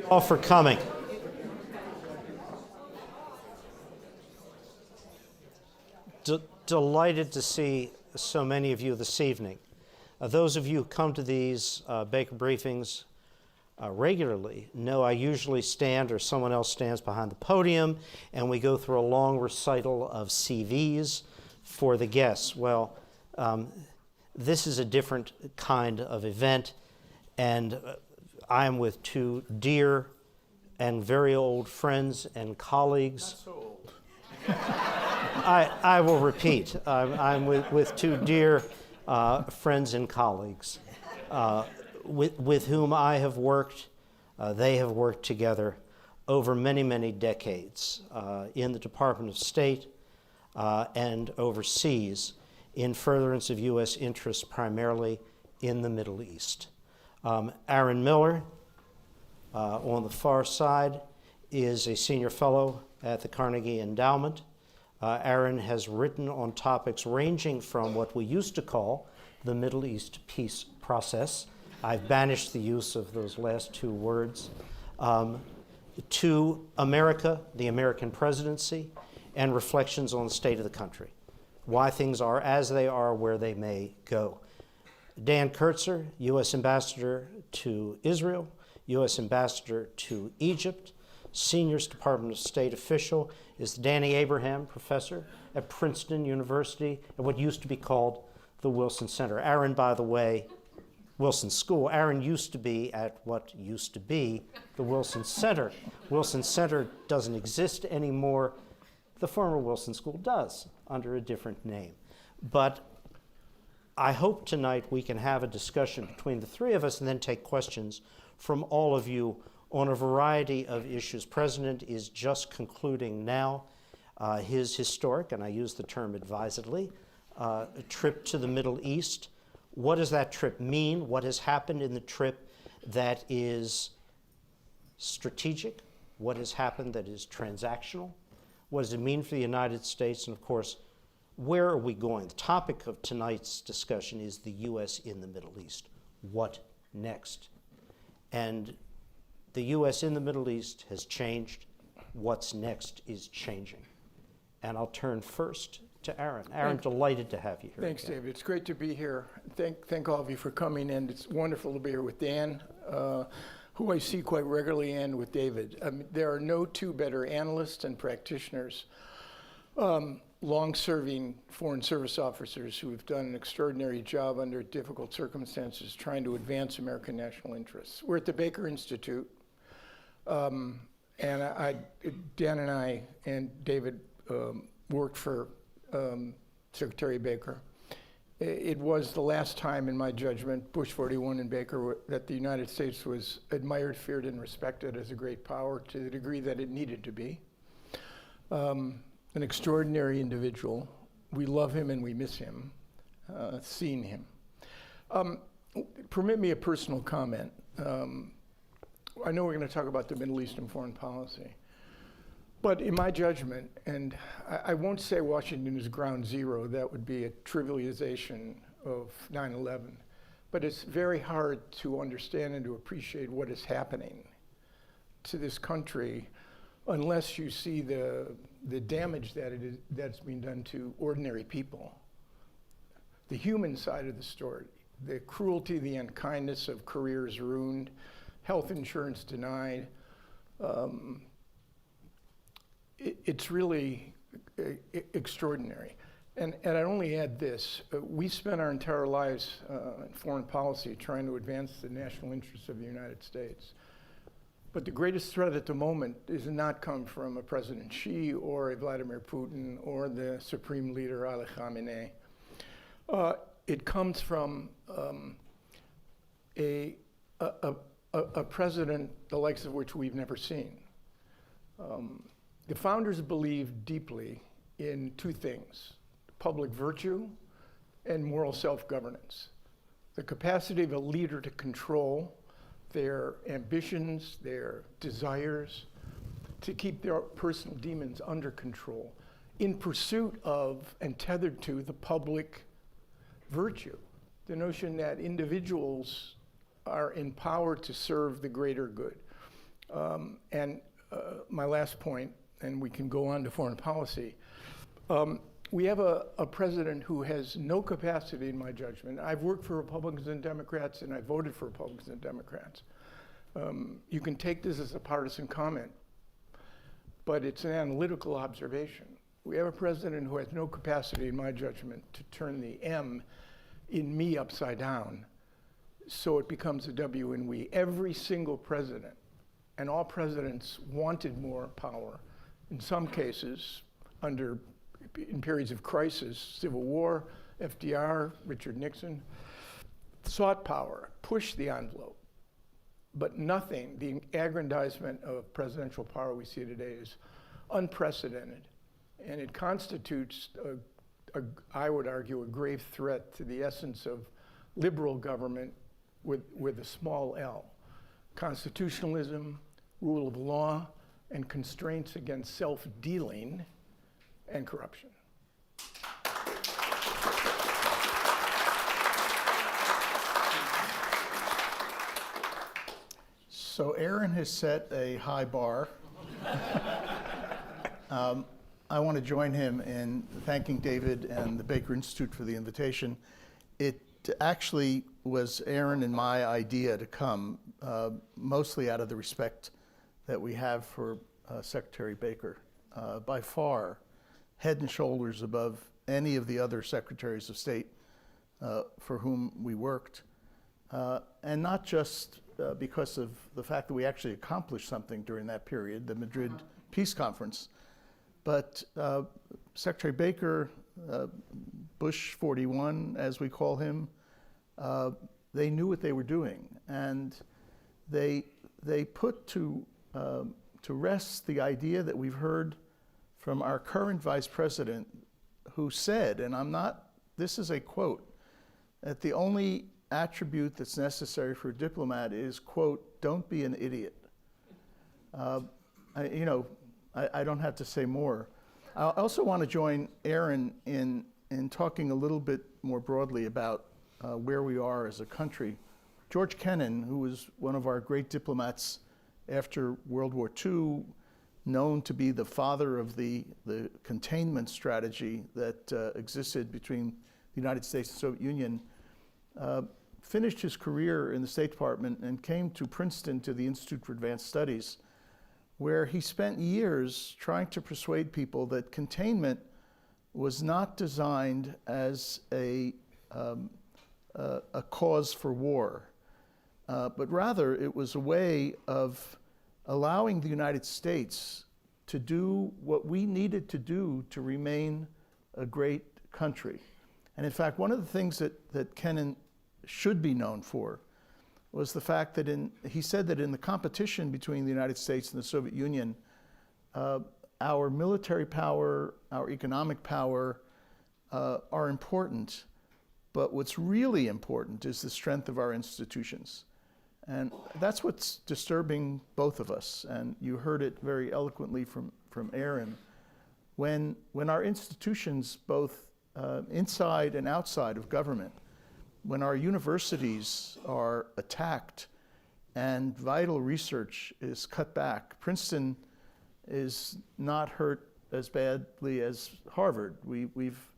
All for coming. Delighted to see so many of you this evening. Those of you who come to these Baker briefings regularly know I usually stand or someone else stands behind the podium and we go through a long recital of CVs for the guests. Well, this is a different kind of event, and I am with two dear and very old friends and colleagues. Not so old. I will repeat. I'm with two dear friends and colleagues with whom I have worked. They have worked together over many, many decades in the Department of State and overseas in furtherance of U.S. interests, primarily in the Middle East. Aaron Miller, on the far side, is a senior fellow at the Carnegie Endowment. Aaron has written on topics ranging from what we used to call the Middle East peace process. I've banished the use of those last two words. To America, the American presidency, and reflections on the state of the country, why things are as they are, where they may go. Dan Kurtzer, U.S. Ambassador to Israel, U.S. Ambassador to Egypt, Senior Department of State official, is Danny Abraham Professor at Princeton University at what used to be called the Wilson Center. Aaron, by the way, Wilson School. Aaron used to be at what used to be the Wilson Center. Wilson Center doesn't exist anymore. The former Wilson School does, under a different name. But I hope tonight we can have a discussion between the three of us and then take questions from all of you on a variety of issues. President is just concluding now his historic, and I use the term advisedly, trip to the Middle East. What does that trip mean? What has happened in the trip that is strategic? What has happened that is transactional? What does it mean for the United States? And of course, where are we going? The topic of tonight's discussion is the U.S. in the Middle East. What next? And the U.S. in the Middle East has changed. What's next is changing. And I'll turn first to Aaron. Aaron, delighted to have you here. Thanks, again. David. It's great to be here. Thank all of you for coming, and it's wonderful to be here with Dan, who I see quite regularly, and with David. There are no two better analysts and practitioners, long-serving Foreign Service officers who have done an extraordinary job under difficult circumstances trying to advance American national interests. We're at the Baker Institute, and Dan and I and David worked for Secretary Baker. It was the last time, in my judgment, Bush 41 and Baker, that the United States was admired, feared, and respected as a great power to the degree that it needed to be. An extraordinary individual. We love him and we miss him, seeing him. Permit me a personal comment. I know we're going to talk about the Middle East and foreign policy. But in my judgment, and I won't say Washington is ground zero, that would be a trivialization of 9/11, but it's very hard to understand and to appreciate what is happening to this country unless you see the damage that's being done to ordinary people. The human side of the story, the cruelty, the unkindness of careers ruined, health insurance denied. It's really extraordinary. And I'd only add this. We spent our entire lives in foreign policy trying to advance the national interests of the United States. But the greatest threat at the moment does not come from a President Xi or a Vladimir Putin or the Supreme Leader Ali Khamenei. It comes from a president the likes of which we've never seen. The founders believed deeply in two things: public virtue and moral self-governance. The capacity of a leader to control their ambitions, their desires, to keep their personal demons under control in pursuit of and tethered to the public virtue. The notion that individuals are empowered to serve the greater good. My last point, and we can go on to foreign policy. We have a president who has no capacity, in my judgment. I've worked for Republicans and Democrats, and I voted for Republicans and Democrats. You can take this as a partisan comment, but it's an analytical observation. We have a president who has no capacity, in my judgment, to turn the M in me upside down so it becomes a W in we. Every single president, and all presidents wanted more power. In some cases, in periods of crisis, Civil War, FDR, Richard Nixon, sought power, pushed the envelope. But nothing, the aggrandizement of presidential power we see today is unprecedented. And it constitutes, I would argue, a grave threat to the essence of liberal government with a small l. Constitutionalism, rule of law, and constraints against self-dealing and corruption. So Aaron has set a high bar. I want to join him in thanking David and the Baker Institute for the invitation. It actually was Aaron and my idea to come, mostly out of the respect that we have for Secretary Baker. By far, head and shoulders above any of the other secretaries of state for whom we worked. And not just because of the fact that we actually accomplished something during that period, the Madrid Peace Conference, but Secretary Baker, Bush 41, as we call him, they knew what they were doing, and they put to rest the idea that we've heard from our current vice president, who said, and this is a quote, that the only attribute that's necessary for a diplomat is, quote, don't be an idiot. I don't have to say more. I also want to join Aaron in talking a little bit more broadly about where we are as a country. George Kennan, who was one of our great diplomats after World War II, known to be the father of the containment strategy that existed between the United States and the Soviet Union, finished his career in the State Department and came to Princeton to the Institute for Advanced Studies, where he spent years trying to persuade people that containment was not designed as a cause for war, but rather it was a way of allowing the United States to do what we needed to do to remain a great country. And in fact, one of the things that Kennan should be known for was the fact that he said that in the competition between the United States and the Soviet Union, our military power, our economic power are important, but what's really important is the strength of our institutions. And that's what's disturbing both of us, and you heard it very eloquently from Aaron. When our institutions, both inside and outside of government, when our universities are attacked and vital research is cut back, Princeton is not hurt as badly as Harvard. We've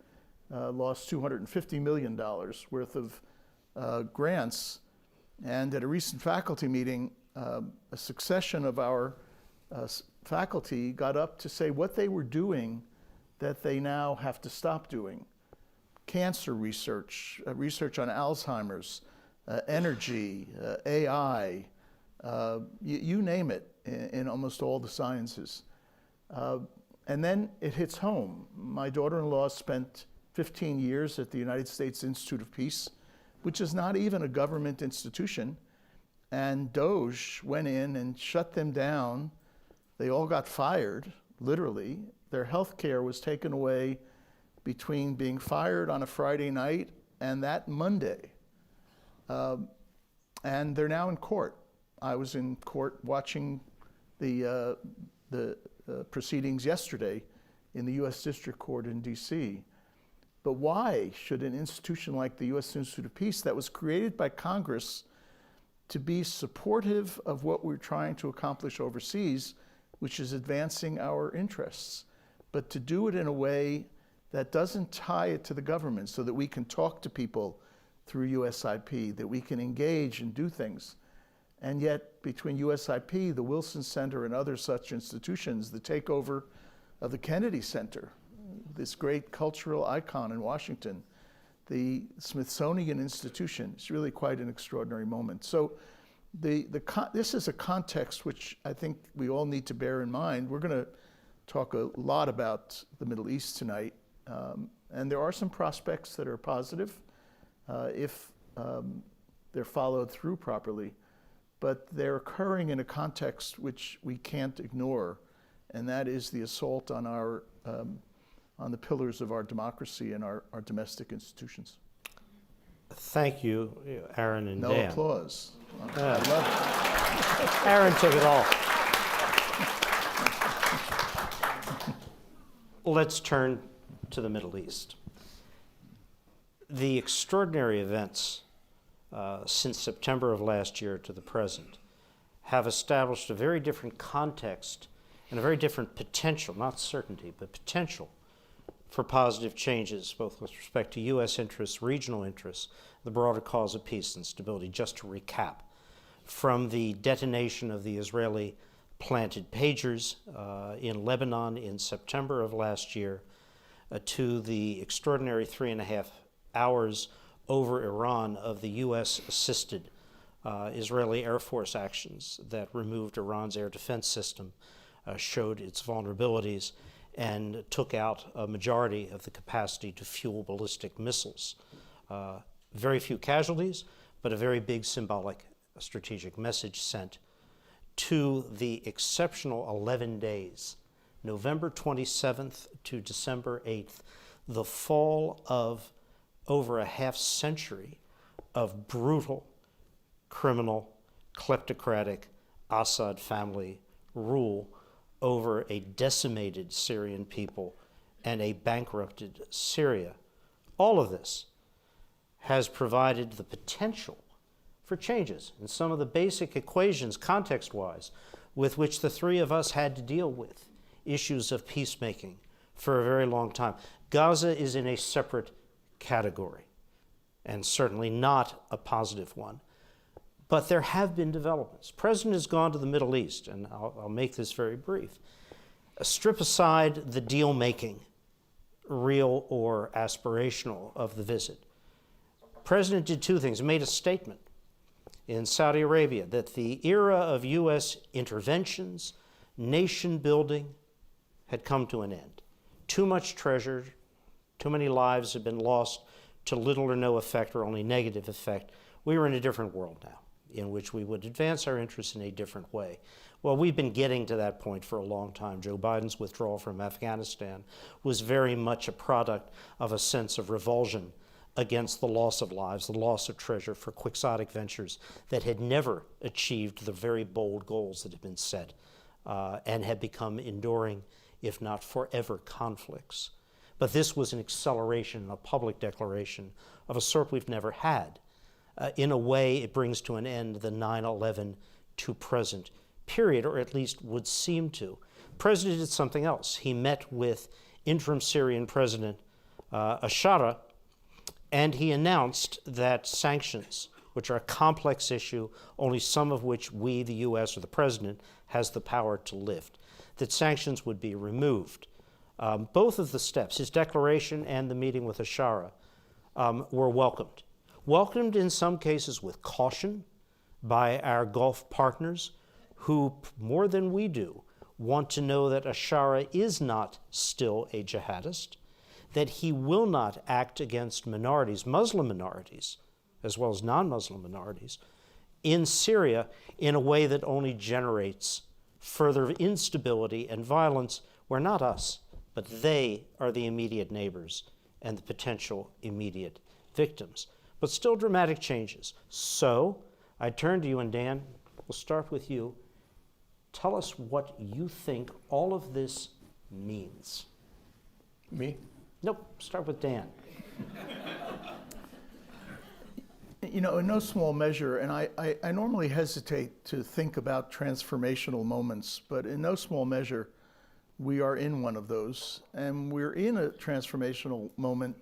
lost $250 million worth of grants. And at a recent faculty meeting, a succession of our faculty got up to say what they were doing that they now have to stop doing. Cancer research, research on Alzheimer's, energy, AI, you name it, in almost all the sciences. And then it hits home. My daughter-in-law spent 15 years at the United States Institute of Peace, which is not even a government institution, and DOGE went in and shut them down. They all got fired, literally. Their health care was taken away between being fired on a Friday night and that Monday. And they're now in court. I was in court watching the proceedings yesterday in the U.S. District Court in D.C. But why should an institution like the U.S. Institute of Peace, that was created by Congress to be supportive of what we're trying to accomplish overseas, which is advancing our interests, but to do it in a way that doesn't tie it to the government so that we can talk to people through USIP, that we can engage and do things. And yet, between USIP, the Wilson Center, and other such institutions, the takeover of the Kennedy Center, this great cultural icon in Washington, the Smithsonian Institution, is really quite an extraordinary moment. So this is a context which I think we all need to bear in mind. We're going to talk a lot about the Middle East tonight, and there are some prospects that are positive if they're followed through properly, but they're occurring in a context which we can't ignore, and that is the assault on our on the pillars of our democracy and our domestic institutions. Thank you, Aaron and No Dan. applause. I love it. Aaron took it all. Let's turn to the Middle East. The extraordinary events since September of last year to the present have established a very different context and a very different potential, not certainty, but potential for positive changes, both with respect to U.S. interests, regional interests, the broader cause of peace and stability. Just to recap, from the detonation of the Israeli planted pagers in Lebanon in September of last year to the extraordinary 3.5 hours over Iran of the U.S.-assisted Israeli Air Force actions that removed Iran's air defense system, showed its vulnerabilities, and took out a majority of the capacity to fuel ballistic missiles. Very few casualties, but a very big symbolic strategic message sent to the exceptional 11 days, November 27th to December 8th, the fall of over a half century of brutal, criminal, kleptocratic Assad family rule over a decimated Syrian people and a bankrupted Syria. All of this has provided the potential for changes in some of the basic equations, context-wise, with which the three of us had to deal with issues of peacemaking for a very long time. Gaza is in a separate category, and certainly not a positive one. But there have been developments. The president has gone to the Middle East, and I'll make this very brief. Strip aside the deal-making, real or aspirational, of the visit. The president did two things. He made a statement in Saudi Arabia that the era of U.S. interventions, nation building, had come to an end. Too much treasure, too many lives had been lost to little or no effect or only negative effect. We were in a different world now, in which we would advance our interests in a different way. Well, we've been getting to that point for a long time. Joe Biden's withdrawal from Afghanistan was very much a product of a sense of revulsion against the loss of lives, the loss of treasure for quixotic ventures that had never achieved the very bold goals that had been set and had become enduring, if not forever, conflicts. But this was an acceleration, a public declaration of a sort we've never had. In a way, it brings to an end the 9/11 to present period, or at least would seem to. The president did something else. He met with interim Syrian President Ashara, and he announced that sanctions, which are a complex issue, only some of which we, the U.S. or the president, has the power to lift, that sanctions would be removed. Both of the steps, his declaration and the meeting with Ashara, were welcomed. Welcomed in some cases with caution by our Gulf partners who, more than we do, want to know that Ashara is not still a jihadist, that he will not act against minorities, Muslim minorities, as well as non-Muslim minorities, in Syria in a way that only generates further instability and violence where not us, but they are the immediate neighbors and the potential immediate victims. But still dramatic changes. So I turn to you, and Dan, we'll start with you. Tell us what you think all of this means. Me? Nope, start with Dan. You know, in no small measure, and I normally hesitate to think about transformational moments, but in no small measure, we are in one of those. And we're in a transformational moment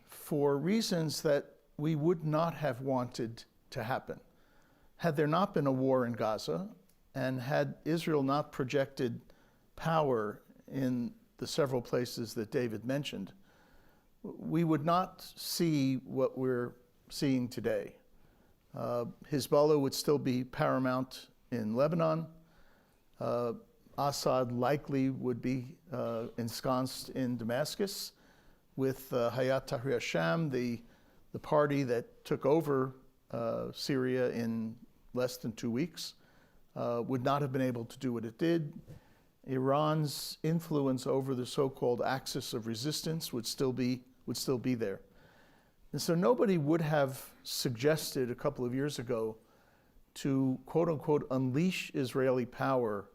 for reasons that we would not have wanted to happen. Had there not been a war in Gaza, and had Israel not projected power in the several places that David mentioned, we would not see what we're seeing today. Hezbollah would still be paramount in Lebanon. Assad likely would be ensconced in Damascus with Hayat Tahrir al-Sham, the party that took over Syria in less than 2 weeks, would not have been able to do what it did. Iran's influence over the so-called axis of resistance would still be there. And so nobody would have suggested a couple of years ago to, quote unquote, unleash Israeli power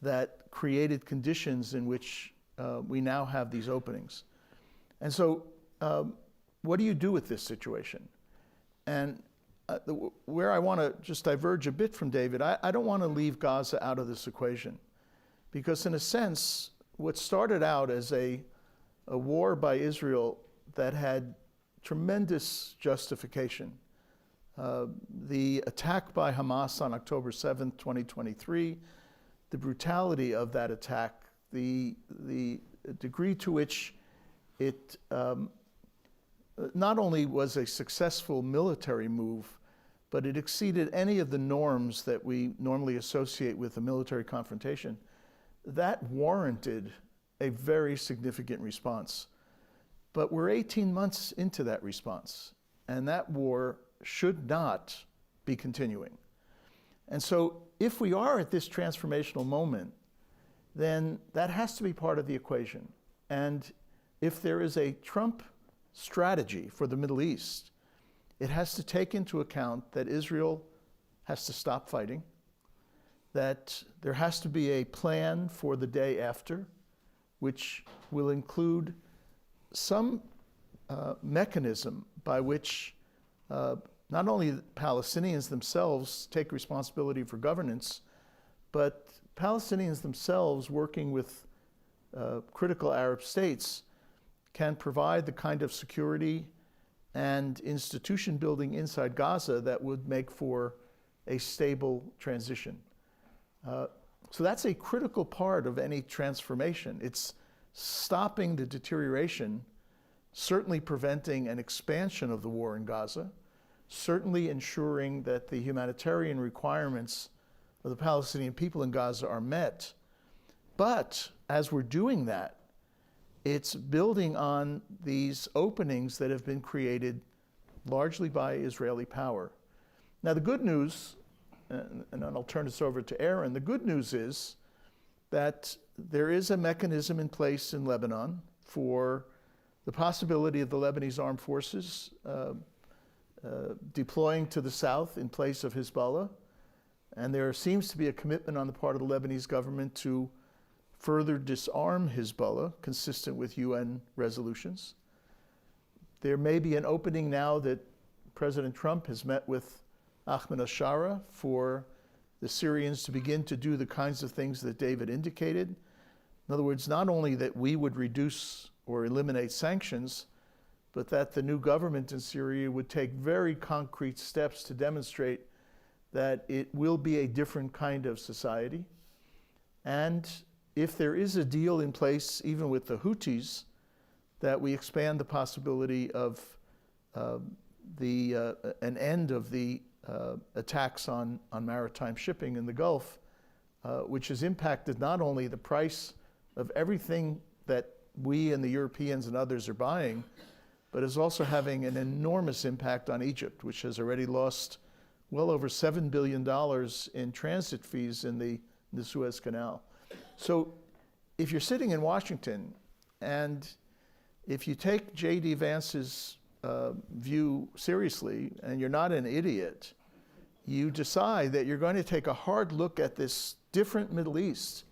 that created conditions in which we now have these openings. And so what do you do with this situation? And where I want to just diverge a bit from David, I don't want to leave Gaza out of this equation. Because in a sense, what started out as a war by Israel that had tremendous justification, the attack by Hamas on October 7th, 2023, the brutality of that attack, the degree to which it not only was a successful military move, but it exceeded any of the norms that we normally associate with a military confrontation, that warranted a very significant response. But we're 18 months into that response, and that war should not be continuing. And so if we are at this transformational moment, then that has to be part of the equation. And if there is a Trump strategy for the Middle East, it has to take into account that Israel has to stop fighting, that there has to be a plan for the day after, which will include some mechanism by which not only the Palestinians themselves take responsibility for governance, but Palestinians themselves working with critical Arab states can provide the kind of security and institution building inside Gaza that would make for a stable transition. So that's a critical part of any transformation. It's stopping the deterioration, certainly preventing an expansion of the war in Gaza, certainly ensuring that the humanitarian requirements of the Palestinian people in Gaza are met. But as we're doing that, it's building on these openings that have been created largely by Israeli power. Now the good news, and then I'll turn this over to Aaron, the good news is that there is a mechanism in place in Lebanon for the possibility of the Lebanese armed forces deploying to the south in place of Hezbollah. And there seems to be a commitment on the part of the Lebanese government to further disarm Hezbollah, consistent with UN resolutions. There may be an opening now that President Trump has met with Ahmed al-Shara for the Syrians to begin to do the kinds of things that David indicated. In other words, not only that we would reduce or eliminate sanctions, but that the new government in Syria would take very concrete steps to demonstrate that it will be a different kind of society. And if there is a deal in place, even with the Houthis, that we expand the possibility of an end of the attacks on maritime shipping in the Gulf, which has impacted not only the price of everything that we and the Europeans and others are buying, but is also having an enormous impact on Egypt, which has already lost well over $7 billion in transit fees in the Suez Canal. So if you're sitting in Washington, and if you take J.D. Vance's view seriously, and you're not an idiot, you decide that you're going to take a hard look at this different Middle East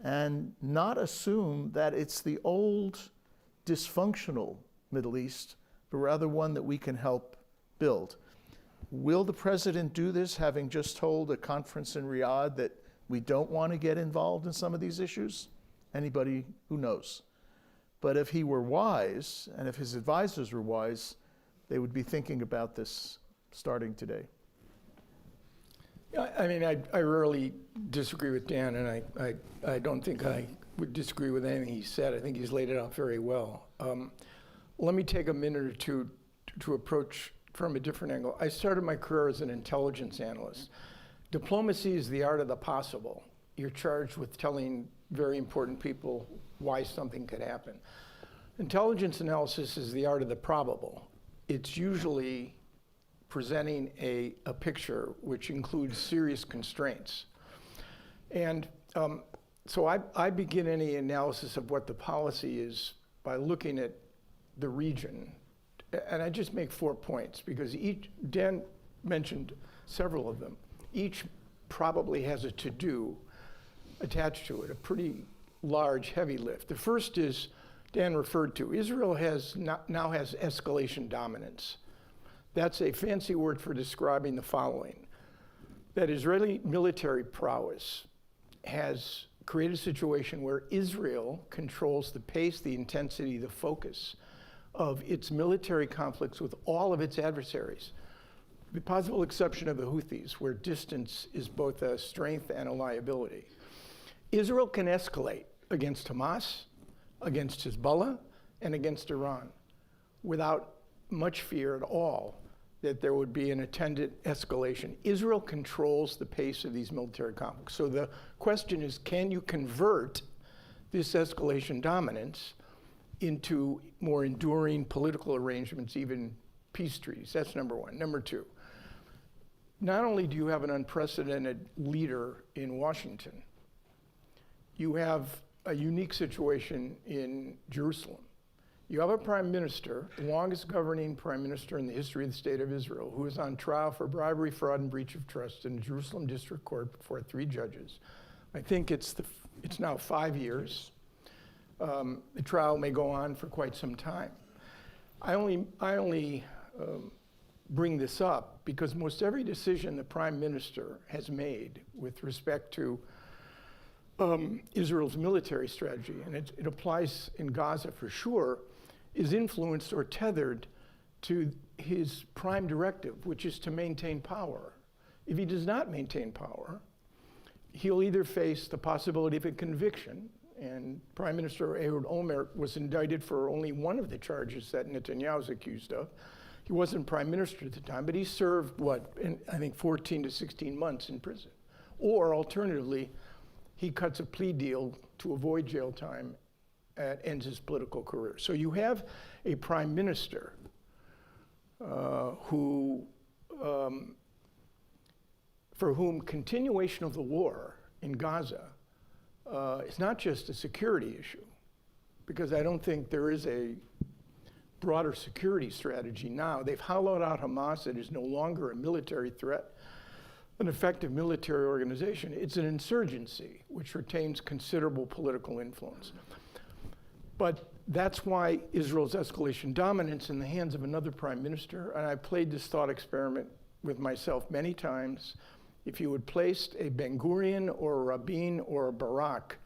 and not assume that it's the old dysfunctional Middle East, but rather one that we can help build. Will the president do this, having just told a conference in Riyadh that we don't want to get involved in some of these issues? Anybody who knows. But if he were wise, and if his advisors were wise, they would be thinking about this starting today. I mean, I rarely disagree with Dan, and I don't think I would disagree with anything he said. I think he's laid it out very well. Let me take a minute or two to approach from a different angle. I started my career as an intelligence analyst. Diplomacy is the art of the possible. You're charged with telling very important people why something could happen. Intelligence analysis is the art of the probable. It's usually presenting a picture which includes serious constraints. And so I begin any analysis of what the policy is by looking at the region. And I just make 4 points because Dan mentioned several of them. Each probably has a to-do attached to it, a pretty large, heavy lift. The first is, Dan referred to, Israel now has escalation dominance. That's a fancy word for describing the following: that Israeli military prowess has created a situation where Israel controls the pace, the intensity, the focus of its military conflicts with all of its adversaries, with the possible exception of the Houthis, where distance is both a strength and a liability. Israel can escalate against Hamas, against Hezbollah, and against Iran without much fear at all that there would be an attendant escalation. Israel controls the pace of these military conflicts. So the question is, can you convert this escalation dominance into more enduring political arrangements, even peace treaties? That's number one. Number two, not only do you have an unprecedented leader in Washington, you have a unique situation in Jerusalem. You have a prime minister, the longest governing prime minister in the history of the state of Israel, who is on trial for bribery, fraud, and breach of trust in the Jerusalem District Court before 3 judges. I think it's now 5 years. The trial may go on for quite some time. I only bring this up because most every decision the prime minister has made with respect to Israel's military strategy, and it applies in Gaza for sure, is influenced or tethered to his prime directive, which is to maintain power. If he does not maintain power, he'll either face the possibility of a conviction, and Prime Minister Ehud Olmert was indicted for only one of the charges that Netanyahu is accused of. He wasn't prime minister at the time, but he served, I think 14 to 16 months in prison. Or alternatively, he cuts a plea deal to avoid jail time and ends his political career. So you have a prime minister for whom continuation of the war in Gaza is not just a security issue, because I don't think there is a broader security strategy now. They've hollowed out Hamas. It is no longer a military threat, an effective military organization. It's an insurgency, which retains considerable political influence. But that's why Israel's escalation dominance in the hands of another prime minister, and I've played this thought experiment with myself many times. If you had placed a Ben Gurion or a Rabin or a Barak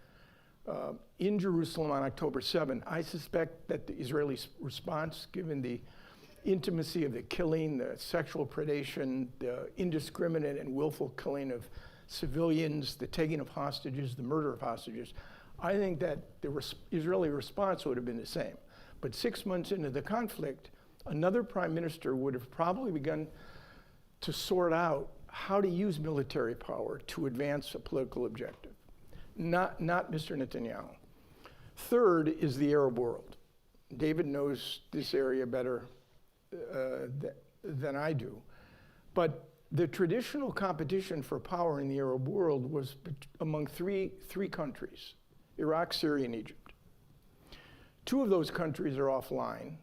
in Jerusalem on October 7, I suspect that the Israeli response, given the intimacy of the killing, the sexual predation, the indiscriminate and willful killing of civilians, the taking of hostages, the murder of hostages, I think that the Israeli response would have been the same. But 6 months into the conflict, another prime minister would have probably begun to sort out how to use military power to advance a political objective, not Mr. Netanyahu. Third is the Arab world. David knows this area better than I do. But the traditional competition for power in the Arab world was among three countries: Iraq, Syria, and Egypt. 2 of those countries are offline,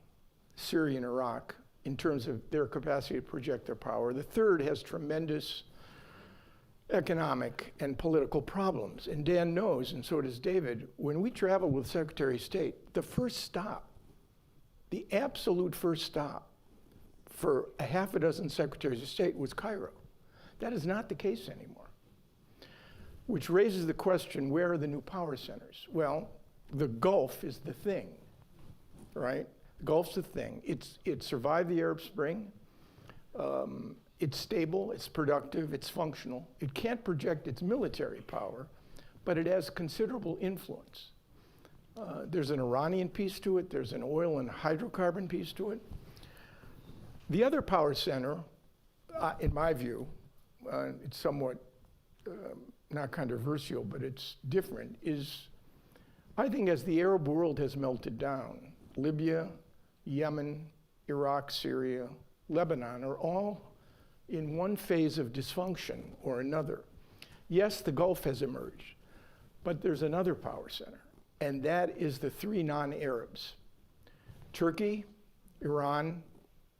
Syria and Iraq, in terms of their capacity to project their power. The third has tremendous economic and political problems. And Dan knows, and so does David, when we travel with Secretary of State, the first stop, the absolute first stop for a half a dozen secretaries of state was Cairo. That is not the case anymore. Which raises the question, where are the new power centers? Well, the Gulf is the thing, right? The Gulf's the thing. It survived the Arab Spring. It's stable, it's productive, it's functional. It can't project its military power, but it has considerable influence. There's an Iranian piece to it, there's an oil and hydrocarbon piece to it. The other power center, in my view, it's somewhat not controversial, but it's different, is I think as the Arab world has melted down, Libya, Yemen, Iraq, Syria, Lebanon are all in one phase of dysfunction or another. Yes, the Gulf has emerged, but there's another power center, and that is the three non-Arabs. Turkey, Iran,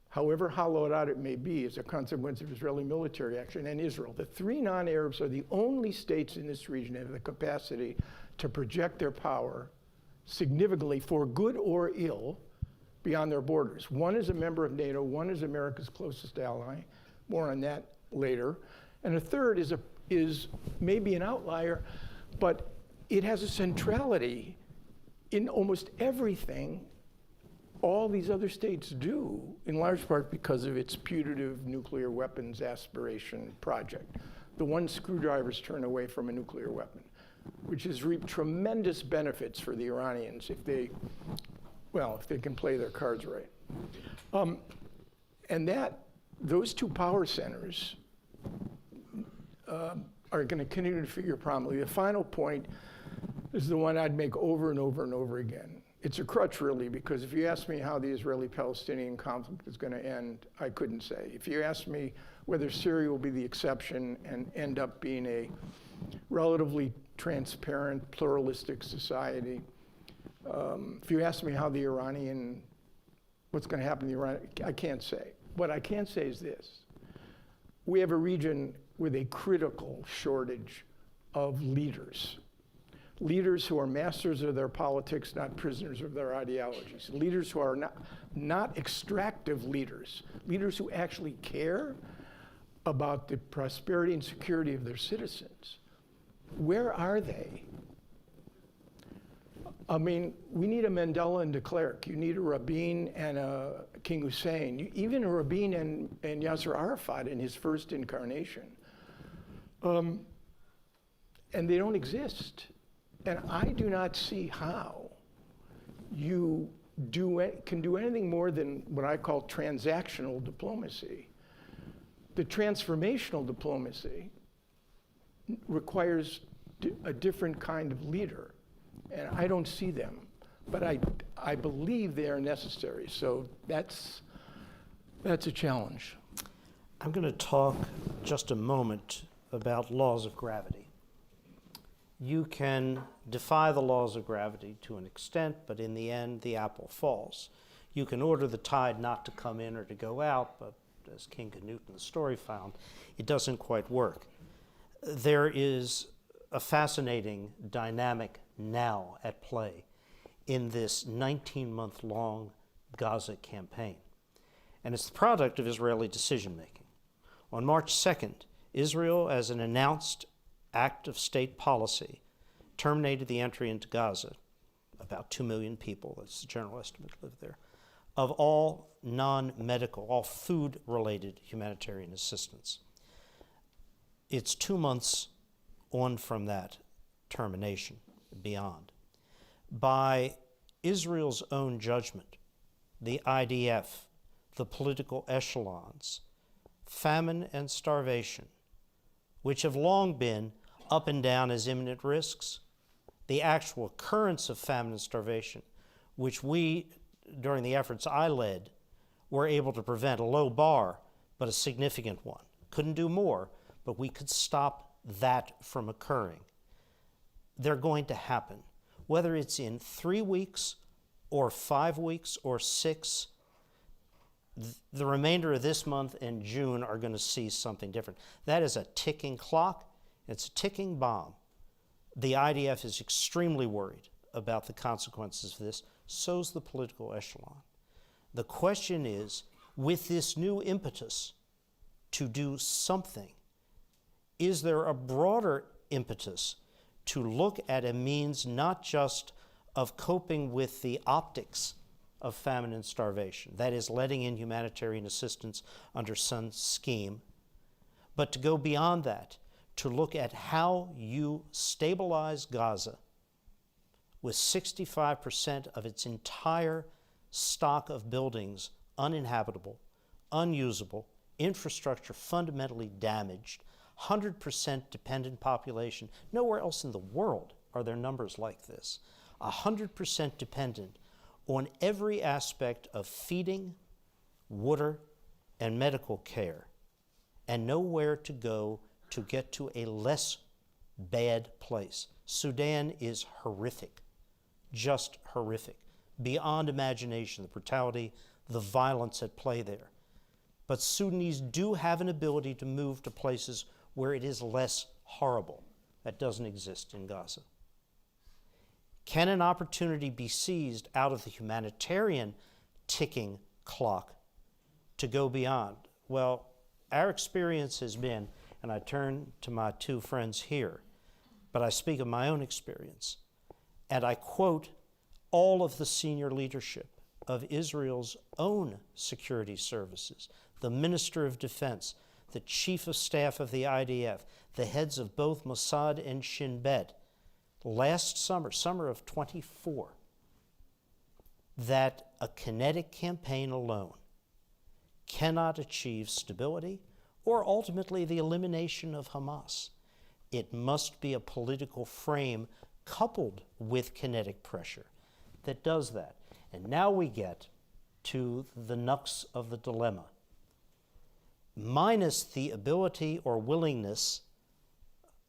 however hollowed out it may be as a consequence of Israeli military action, and Israel. The three non-Arabs are the only states in this region that have the capacity to project their power significantly, for good or ill, beyond their borders. One is a member of NATO, one is America's closest ally, more on that later, and a third is maybe an outlier, but it has a centrality in almost everything all these other states do, in large part because of its putative nuclear weapons aspiration project. The one screwdriver's turn away from a nuclear weapon, which has reaped tremendous benefits for the Iranians if they can play their cards right. And those two power centers are going to continue to figure prominently. The final point is the one I'd make over and over and over again. It's a crutch, really, because if you ask me how the Israeli-Palestinian conflict is going to end, I couldn't say. If you ask me whether Syria will be the exception and end up being a relatively transparent, pluralistic society, if you ask me how what's going to happen in Iran, I can't say. What I can say is this. We have a region with a critical shortage of leaders. Leaders who are masters of their politics, not prisoners of their ideologies. Leaders who are not extractive leaders. Leaders who actually care about the prosperity and security of their citizens. Where are they? I mean, we need a Mandela and de Klerk. You need a Rabin and a King Hussein. Even a Rabin and Yasser Arafat in his first incarnation. And they don't exist. And I do not see how you can do anything more than what I call transactional diplomacy. The transformational diplomacy requires a different kind of leader. And I don't see them, but I believe they are necessary. So that's a challenge. I'm going to talk just a moment about laws of gravity. You can defy the laws of gravity to an extent, but in the end, the apple falls. You can order the tide not to come in or to go out, but as King Canute in the story found, it doesn't quite work. There is a fascinating dynamic now at play in this 19-month-long Gaza campaign. And it's the product of Israeli decision-making. On March 2nd, Israel, as an announced act of state policy, terminated the entry into Gaza. About 2 million people, that's the general estimate, live there, of all non-medical, all food-related humanitarian assistance. It's 2 months on from that termination, beyond. By Israel's own judgment, the IDF, the political echelons, famine and starvation, which have long been up and down as imminent risks, the actual occurrence of famine and starvation, which we, during the efforts I led, were able to prevent, a low bar, but a significant one. Couldn't do more, but we could stop that from occurring. They're going to happen. Whether it's in 3 weeks or 5 weeks or 6, the remainder of this month and June are going to see something different. That is a ticking clock. It's a ticking bomb. The IDF is extremely worried about the consequences of this. So's the political echelon. The question is, with this new impetus to do something, is there a broader impetus to look at a means not just of coping with the optics of famine and starvation, that is, letting in humanitarian assistance under some scheme, but to go beyond that, to look at how you stabilize Gaza with 65% of its entire stock of buildings uninhabitable, unusable, infrastructure fundamentally damaged, 100% dependent population. Nowhere else in the world are there numbers like this. 100% dependent on every aspect of feeding, water, and medical care, and nowhere to go to get to a less bad place. Sudan is horrific, just horrific, beyond imagination, the brutality, the violence at play there. But Sudanese do have an ability to move to places where it is less horrible. That doesn't exist in Gaza. Can an opportunity be seized out of the humanitarian ticking clock to go beyond? Well, our experience has been, and I turn to my two friends here, but I speak of my own experience, and I quote all of the senior leadership of Israel's own security services, the Minister of Defense, the Chief of Staff of the IDF, the heads of both Mossad and Shin Bet, last summer of 24, that a kinetic campaign alone cannot achieve stability or ultimately the elimination of Hamas. It must be a political frame coupled with kinetic pressure that does that. And now we get to the nux of the dilemma. Minus the ability or willingness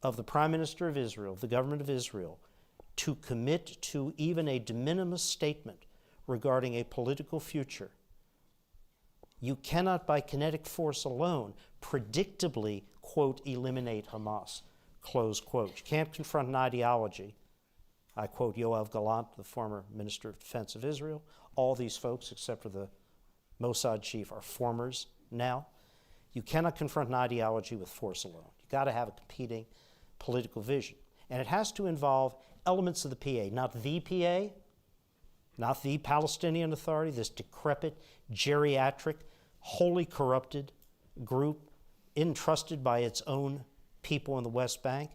of the Prime Minister of Israel, the government of Israel, to commit to even a de minimis statement regarding a political future, you cannot, by kinetic force alone, predictably, quote, eliminate Hamas, close quote. You can't confront an ideology. I quote Yoav Gallant, the former Minister of Defense of Israel. All these folks, except for the Mossad chief, are formers now. You cannot confront an ideology with force alone. You've got to have a competing political vision. And it has to involve elements of the PA, not the PA, not the Palestinian Authority, this decrepit, geriatric, wholly corrupted group entrusted by its own people in the West Bank,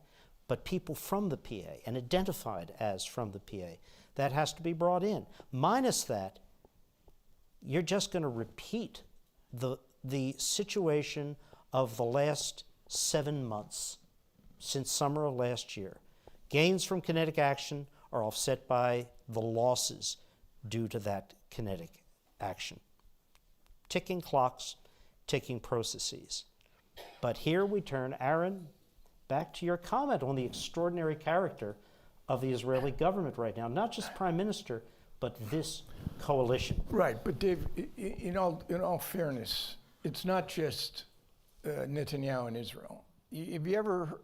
but people from the PA and identified as from the PA. That has to be brought in. Minus that, you're just going to repeat the situation of the last 7 months since summer of last year. Gains from kinetic action are offset by the losses due to that kinetic action. Ticking clocks, ticking processes. But here we turn, Aaron, back to your comment on the extraordinary character of the Israeli government right now, not just Prime Minister, but this coalition. Right, but Dave, in all fairness, it's not just Netanyahu and Israel. If you ever,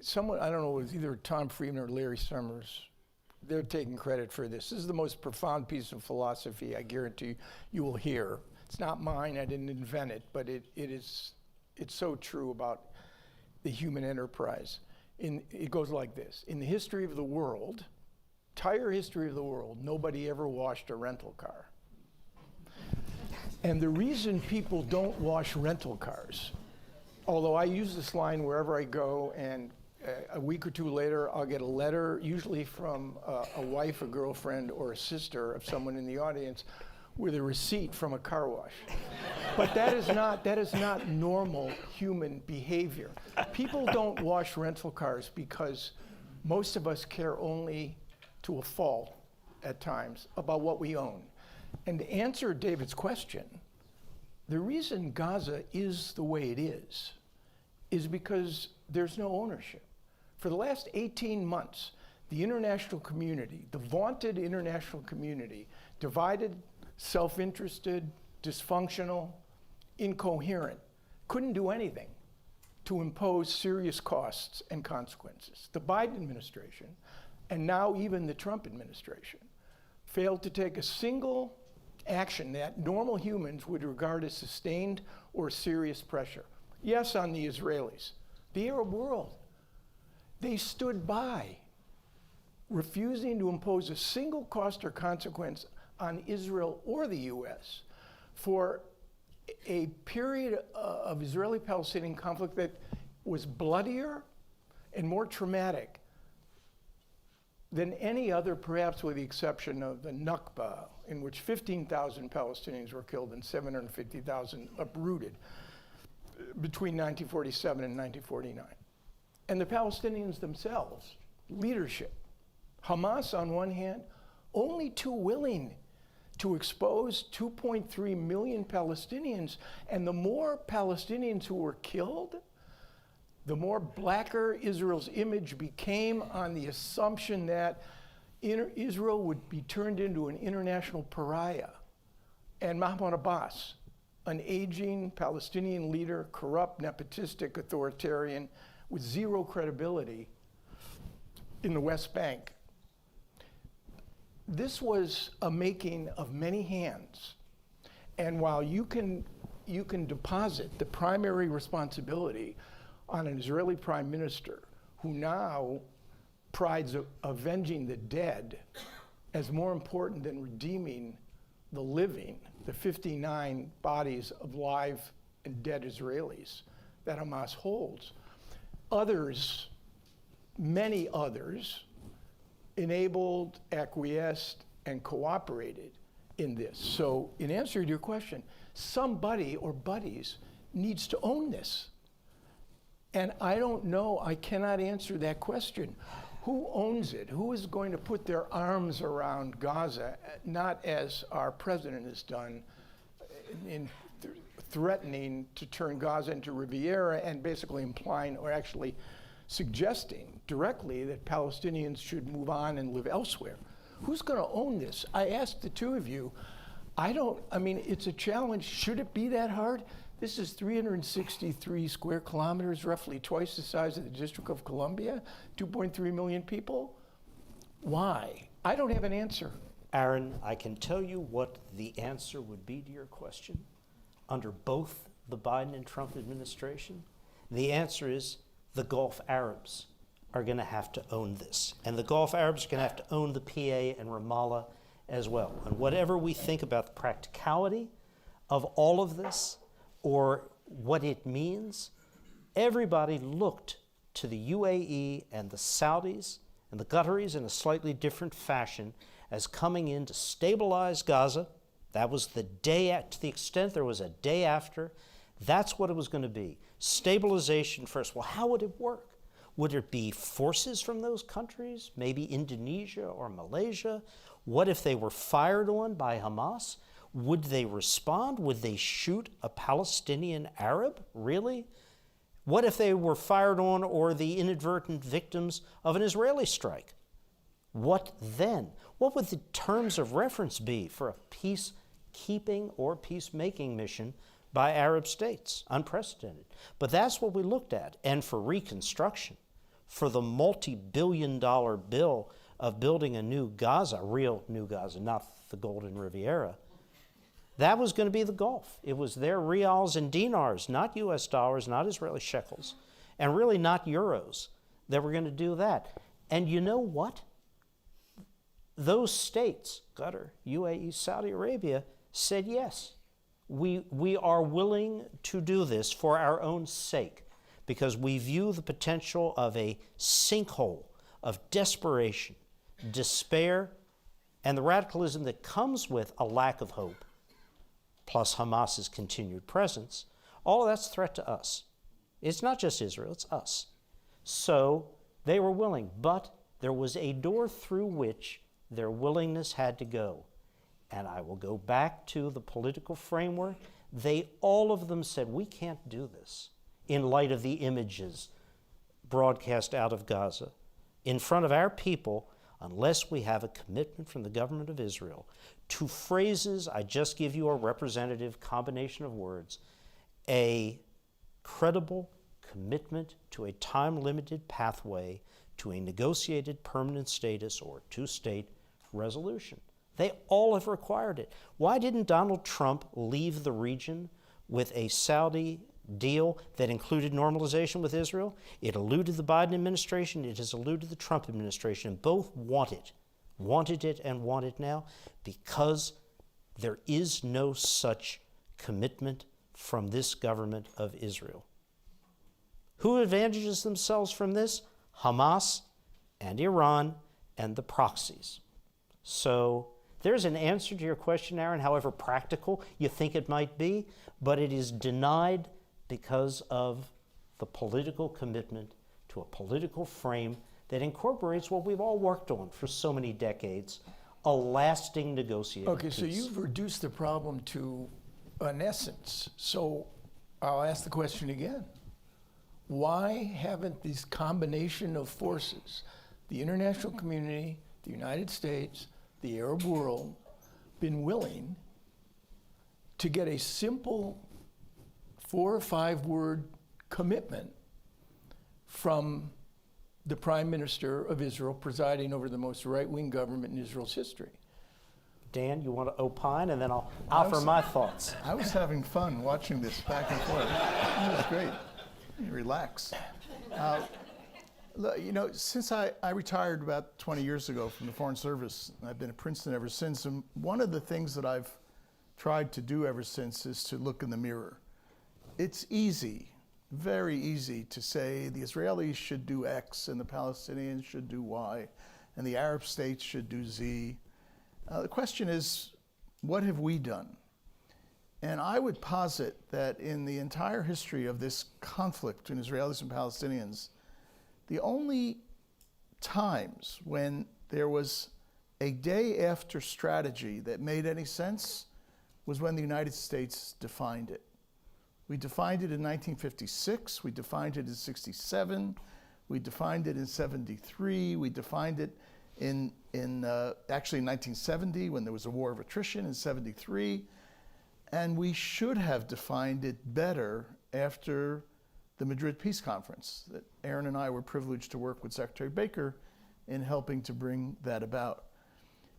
someone, I don't know, it was either Tom Friedman or Larry Summers, they're taking credit for this. This is the most profound piece of philosophy I guarantee you will hear. It's not mine, I didn't invent it, but it's so true about the human enterprise. It goes like this. In the history of the world, entire history of the world, nobody ever washed a rental car. And the reason people don't wash rental cars, although I use this line wherever I go, and a week or two later, I'll get a letter, usually from a wife, a girlfriend, or a sister of someone in the audience, with a receipt from a car wash. But that is not normal human behavior. People don't wash rental cars because most of us care only to a fault at times about what we own. And to answer David's question, the reason Gaza is the way it is because there's no ownership. For the last 18 months, the international community, the vaunted international community, divided, self-interested, dysfunctional, incoherent, couldn't do anything to impose serious costs and consequences. The Biden administration, and now even the Trump administration, failed to take a single action that normal humans would regard as sustained or serious pressure. Yes, on the Israelis. The Arab world. They stood by, refusing to impose a single cost or consequence on Israel or the U.S. for a period of Israeli-Palestinian conflict that was bloodier and more traumatic than any other, perhaps with the exception of the Nakba, in which 15,000 Palestinians were killed and 750,000 uprooted between 1947 and 1949. And the Palestinians themselves, leadership, Hamas on one hand, only too willing to expose 2.3 million Palestinians, and the more Palestinians who were killed, the more blacker Israel's image became on the assumption that Israel would be turned into an international pariah. And Mahmoud Abbas, an aging Palestinian leader, corrupt, nepotistic, authoritarian, with zero credibility in the West Bank. This was a making of many hands. And while you can deposit the primary responsibility on an Israeli prime minister who now prides avenging the dead as more important than redeeming the living, the 59 bodies of live and dead Israelis that Hamas holds. Others, many others, enabled, acquiesced, and cooperated in this. So in answer to your question, somebody or buddies needs to own this. And I don't know, I cannot answer that question. Who owns it? Who is going to put their arms around Gaza, not as our president has done in threatening to turn Gaza into Riviera and basically implying or actually suggesting directly that Palestinians should move on and live elsewhere. Who's going to own this? I asked the two of you. I mean, it's a challenge. Should it be that hard? This is 363 square kilometers, roughly twice the size of the District of Columbia, 2.3 million people. Why? I don't have an answer. Aaron, I can tell you what the answer would be to your question. Under both the Biden and Trump administration, the answer is the Gulf Arabs are going to have to own this. And the Gulf Arabs are going to have to own the PA and Ramallah as well. And whatever we think about the practicality of all of this or what it means, everybody looked to the UAE and the Saudis and the Qataris in a slightly different fashion as coming in to stabilize Gaza. That was the day, to the extent there was a day after, that's what it was going to be. Stabilization first. Well, how would it work? Would it be forces from those countries, maybe Indonesia or Malaysia? What if they were fired on by Hamas? Would they respond? Would they shoot a Palestinian Arab? Really? What if they were fired on or the inadvertent victims of an Israeli strike? What then? What would the terms of reference be for a peacekeeping or peacemaking mission by Arab states? Unprecedented. But that's what we looked at. And for reconstruction, for the multi-billion-dollar bill of building a new Gaza, real new Gaza, not the Golden Riviera, that was going to be the Gulf. It was their rials and dinars, not US dollars, not Israeli shekels, and really not euros, that were going to do that. And you know what? Those states, Qatar, UAE, Saudi Arabia, said yes. We are willing to do this for our own sake because we view the potential of a sinkhole of desperation, despair, and the radicalism that comes with a lack of hope, plus Hamas's continued presence. All of that's a threat to us. It's not just Israel, it's us. So they were willing, but there was a door through which their willingness had to go. And I will go back to the political framework. All of them said, we can't do this in light of the images broadcast out of Gaza in front of our people unless we have a commitment from the government of Israel to phrases, I just give you a representative combination of words, a credible commitment to a time-limited pathway to a negotiated permanent status or two-state resolution. They all have required it. Why didn't Donald Trump leave the region with a Saudi deal that included normalization with Israel? It eluded the Biden administration. It has eluded the Trump administration. And both wanted it and want it now because there is no such commitment from this government of Israel. Who advantages themselves from this? Hamas and Iran and the proxies. So there's an answer to your question, Aaron, however practical you think it might be, but it is denied because of the political commitment to a political frame that incorporates what we've all worked on for so many decades, a lasting negotiated Okay, peace. so you've reduced the problem to an essence. So I'll ask the question again. Why haven't this combination of forces, the international community, the United States, the Arab world, been willing to get a simple 4 or 5 word commitment from the Prime Minister of Israel presiding over the most right-wing government in Israel's history? Dan, you want to opine, and then I'll offer my thoughts. I was having fun watching this back and forth. It was great. Relax. You know, since I retired about 20 years ago from the Foreign Service, I've been at Princeton ever since, and one of the things that I've tried to do ever since is to look in the mirror. It's easy, very easy to say the Israelis should do X and the Palestinians should do Y and the Arab states should do Z. The question is, what have we done? And I would posit that in the entire history of this conflict between Israelis and Palestinians, the only times when there was a day after strategy that made any sense was when the United States defined it. We defined it in 1956, we defined it in 67, we defined it in 73, we defined it actually in 1970 when there was a war of attrition, in 73, and we should have defined it better after the Madrid Peace Conference that Aaron and I were privileged to work with Secretary Baker in helping to bring that about.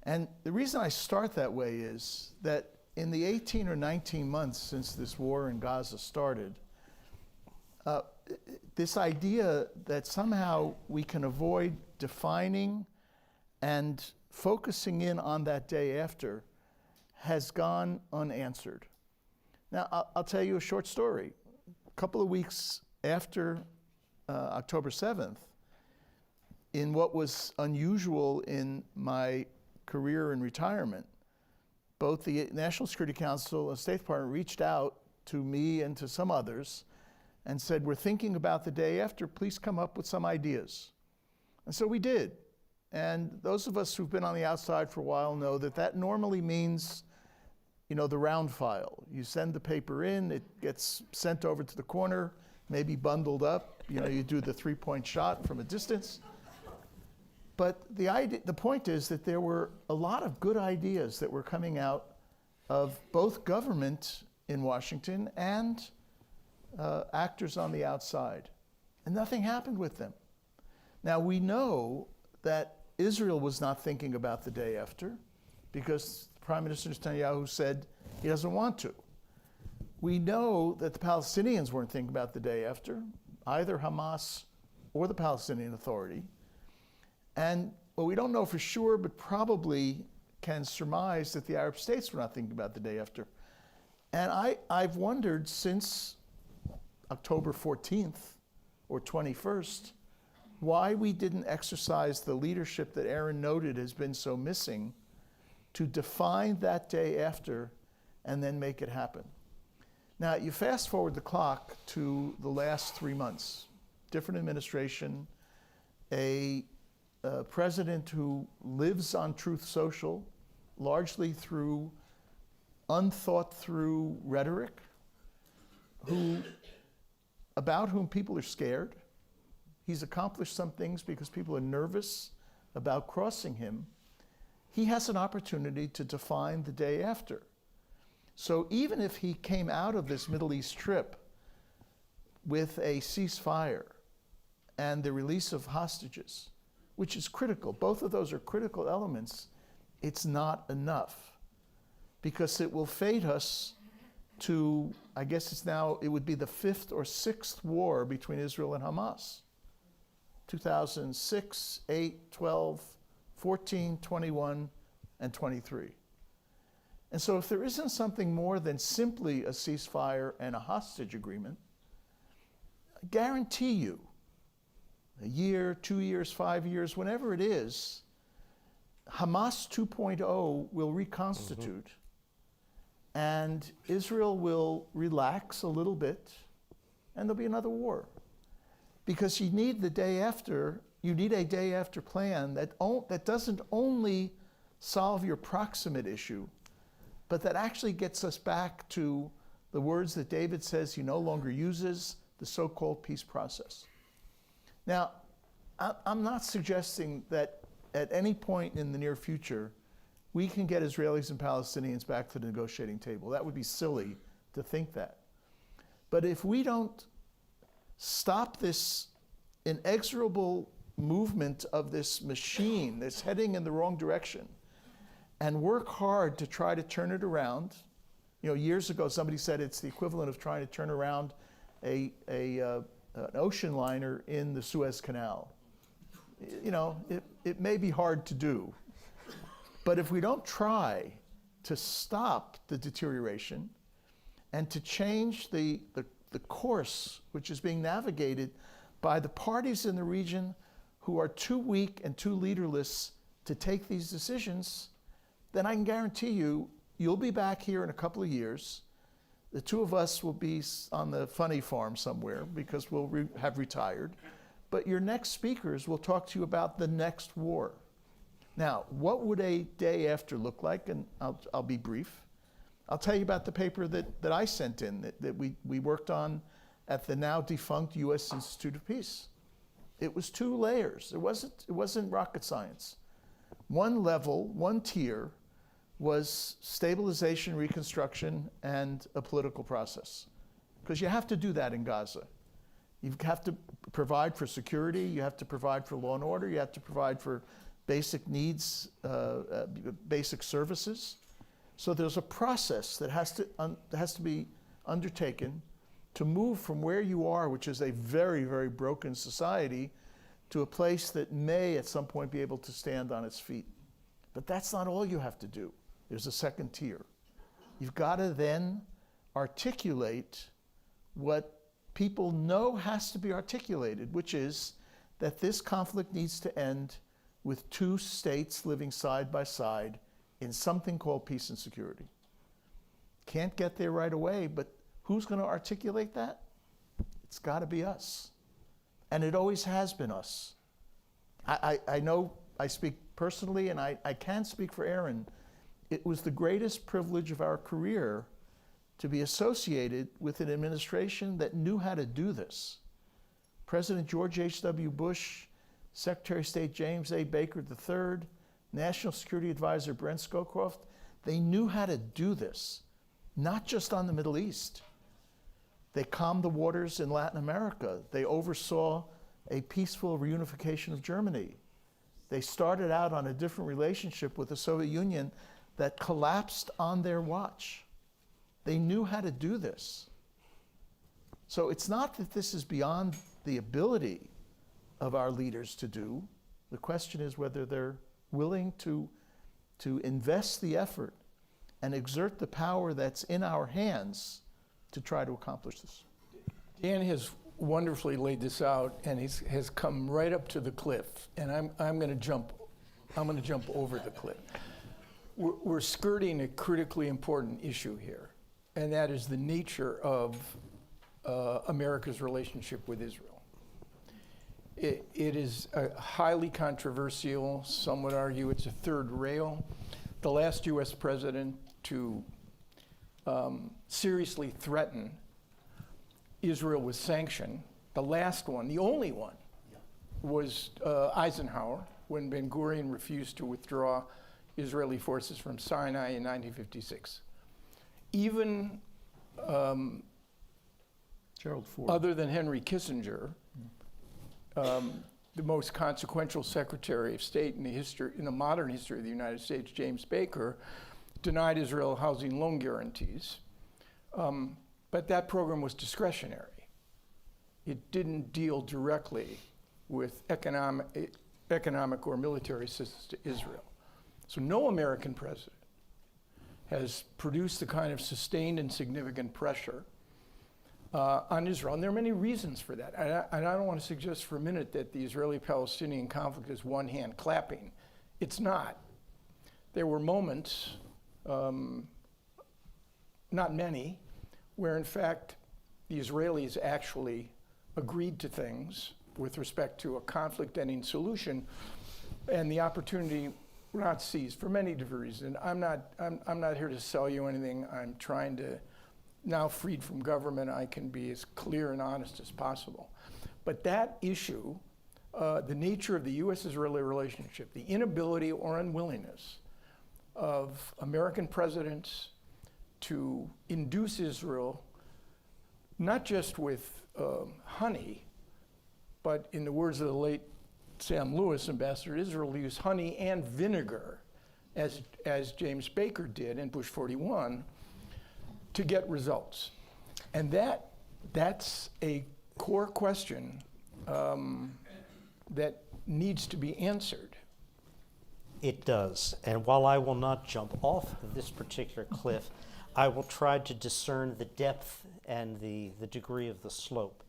And the reason I start that way is that in the 18 or 19 months since this war in Gaza started, this idea that somehow we can avoid defining and focusing in on that day after has gone unanswered. Now, I'll tell you a short story. A couple of weeks after October 7th, in what was unusual in my career in retirement, both the National Security Council and State Department reached out to me and to some others and said, we're thinking about the day after, please come up with some ideas. And so we did. And those of us who've been on the outside for a while know that that normally means, you know, the round file. You send the paper in, it gets sent over to the corner, maybe bundled up. You know, you do the 3-point shot from a distance. But the point is that there were a lot of good ideas that were coming out of both government in Washington and actors on the outside. And nothing happened with them. Now, we know that Israel was not thinking about the day after because Prime Minister Netanyahu said he doesn't want to. We know that the Palestinians weren't thinking about the day after, either Hamas or the Palestinian Authority. And well, we don't know for sure, but probably can surmise that the Arab states were not thinking about the day after. And I've wondered since October 14th or 21st, why we didn't exercise the leadership that Aaron noted has been so missing to define that day after and then make it happen. Now, you fast forward the clock to the last 3 months, different administration, a president who lives on Truth Social, largely through unthought through rhetoric, about whom people are scared. He's accomplished some things because people are nervous about crossing him. He has an opportunity to define the day after. So even if he came out of this Middle East trip with a ceasefire and the release of hostages, which is critical, both of those are critical elements it's not enough, because it will fate us to, I guess it would be the 5th or 6th war between Israel and Hamas. 2006, 8, 12, 14, 21, and 23. And so if there isn't something more than simply a ceasefire and a hostage agreement, I guarantee you, a year, 2 years, 5 years, whenever it is, Hamas 2.0 will reconstitute, and Israel will relax a little bit, and there'll be another war. Because you need a day after plan that doesn't only solve your proximate issue, but that actually gets us back to the words that David says he no longer uses, the so-called peace process. Now, I'm not suggesting that at any point in the near future, we can get Israelis and Palestinians back to the negotiating table. That would be silly to think that. But if we don't stop this inexorable movement of this machine that's heading in the wrong direction and work hard to try to turn it around, years ago somebody said it's the equivalent of trying to turn around an ocean liner in the Suez Canal. It may be hard to do, but if we don't try to stop the deterioration and to change the course which is being navigated by the parties in the region who are too weak and too leaderless to take these decisions, then I can guarantee you'll be back here in a couple of years. The two of us will be on the funny farm somewhere because we'll have retired. But your next speakers will talk to you about the next war. Now, what would a day after look like? And I'll be brief. I'll tell you about the paper that I sent in that we worked on at the now defunct U.S. Institute of Peace. It was 2 layers. It wasn't rocket science. One level, one tier, was stabilization, reconstruction, and a political process. Because you have to do that in Gaza. You have to provide for security, you have to provide for law and order, you have to provide for basic needs, basic services. So there's a process that has to be undertaken to move from where you are, which is a very, very broken society, to a place that may at some point be able to stand on its feet. But that's not all you have to do. There's a second tier. You've got to then articulate what people know has to be articulated, which is that this conflict needs to end with 2 states living side by side in something called peace and security. Can't get there right away, but who's going to articulate that? It's got to be us. And it always has been us. I know I speak personally, and I can speak for Aaron. It was the greatest privilege of our career to be associated with an administration that knew how to do this. President George H.W. Bush, Secretary of State James A. Baker III, National Security Advisor Brent Scowcroft, they knew how to do this, not just on the Middle East. They calmed the waters in Latin America. They oversaw a peaceful reunification of Germany. They started out on a different relationship with the Soviet Union that collapsed on their watch. They knew how to do this. So it's not that this is beyond the ability of our leaders to do. The question is whether they're willing to invest the effort and exert the power that's in our hands to try to accomplish this. Dan has wonderfully laid this out, and has come right up to the cliff. And I'm going to jump over the cliff. We're skirting a critically important issue here, and that is the nature of America's relationship with Israel. It is a highly controversial, some would argue it's a third rail. The last U.S. president to seriously threaten Israel with sanction, the last one, the only one, was Eisenhower, when Ben-Gurion refused to withdraw Israeli forces from Sinai in 1956. Even Gerald Ford. other than Henry Kissinger, the most consequential Secretary of State in the modern history of the United States, James Baker, denied Israel housing loan guarantees. But that program was discretionary. It didn't deal directly with economic or military assistance to Israel. So no American president has produced the kind of sustained and significant pressure on Israel. And there are many reasons for that. And I don't want to suggest for a minute that the Israeli-Palestinian conflict is one hand clapping. It's not. There were moments, not many, where in fact the Israelis actually agreed to things with respect to a conflict-ending solution, and the opportunity were not seized for many different reasons. I'm not here to sell you anything. I'm trying to, now freed from government, I can be as clear and honest as possible. But that issue, the nature of the U.S.-Israeli relationship, the inability or unwillingness of American presidents to induce Israel, not just with honey, but in the words of the late Sam Lewis, ambassador to Israel, use honey and vinegar, as James Baker did in Bush 41, to get results. And that's a core question that needs to be answered. It does. And while I will not jump off of this particular cliff, I will try to discern the depth and the degree of the slope.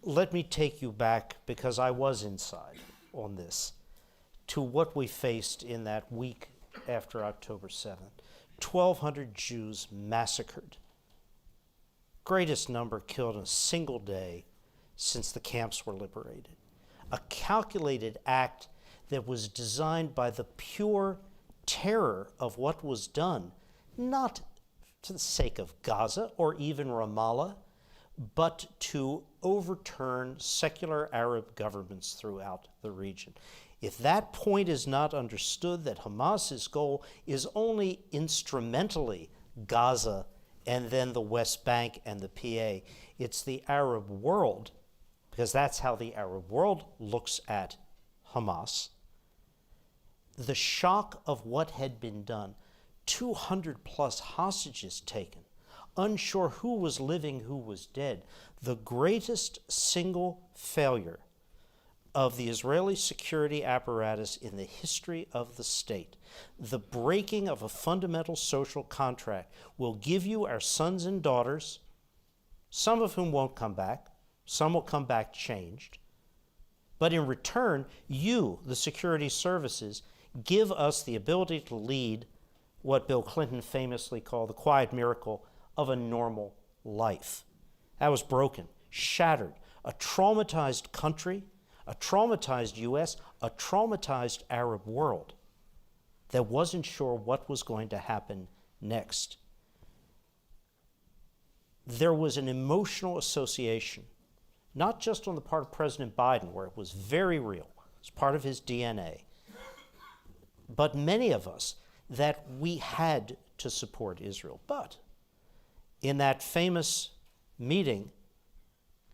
Let me take you back, because I was inside on this, to what we faced in that week after October 7th. 1,200 Jews massacred. Greatest number killed in a single day since the camps were liberated. A calculated act that was designed by the pure terror of what was done, not to the sake of Gaza or even Ramallah, but to overturn secular Arab governments throughout the region. If that point is not understood, that Hamas's goal is only instrumentally Gaza and then the West Bank and the PA, it's the Arab world, because that's how the Arab world looks at Hamas. The shock of what had been done, 200 plus hostages taken, unsure who was living, who was dead, the greatest single failure of the Israeli security apparatus in the history of the state. The breaking of a fundamental social contract will give you our sons and daughters, some of whom won't come back, some will come back changed, but in return, you, the security services, give us the ability to lead what Bill Clinton famously called the quiet miracle of a normal life. That was broken, shattered. A traumatized country, a traumatized U.S., a traumatized Arab world that wasn't sure what was going to happen next. There was an emotional association, not just on the part of President Biden, where it was very real, it's part of his DNA, but many of us, that we had to support Israel. But in that famous meeting,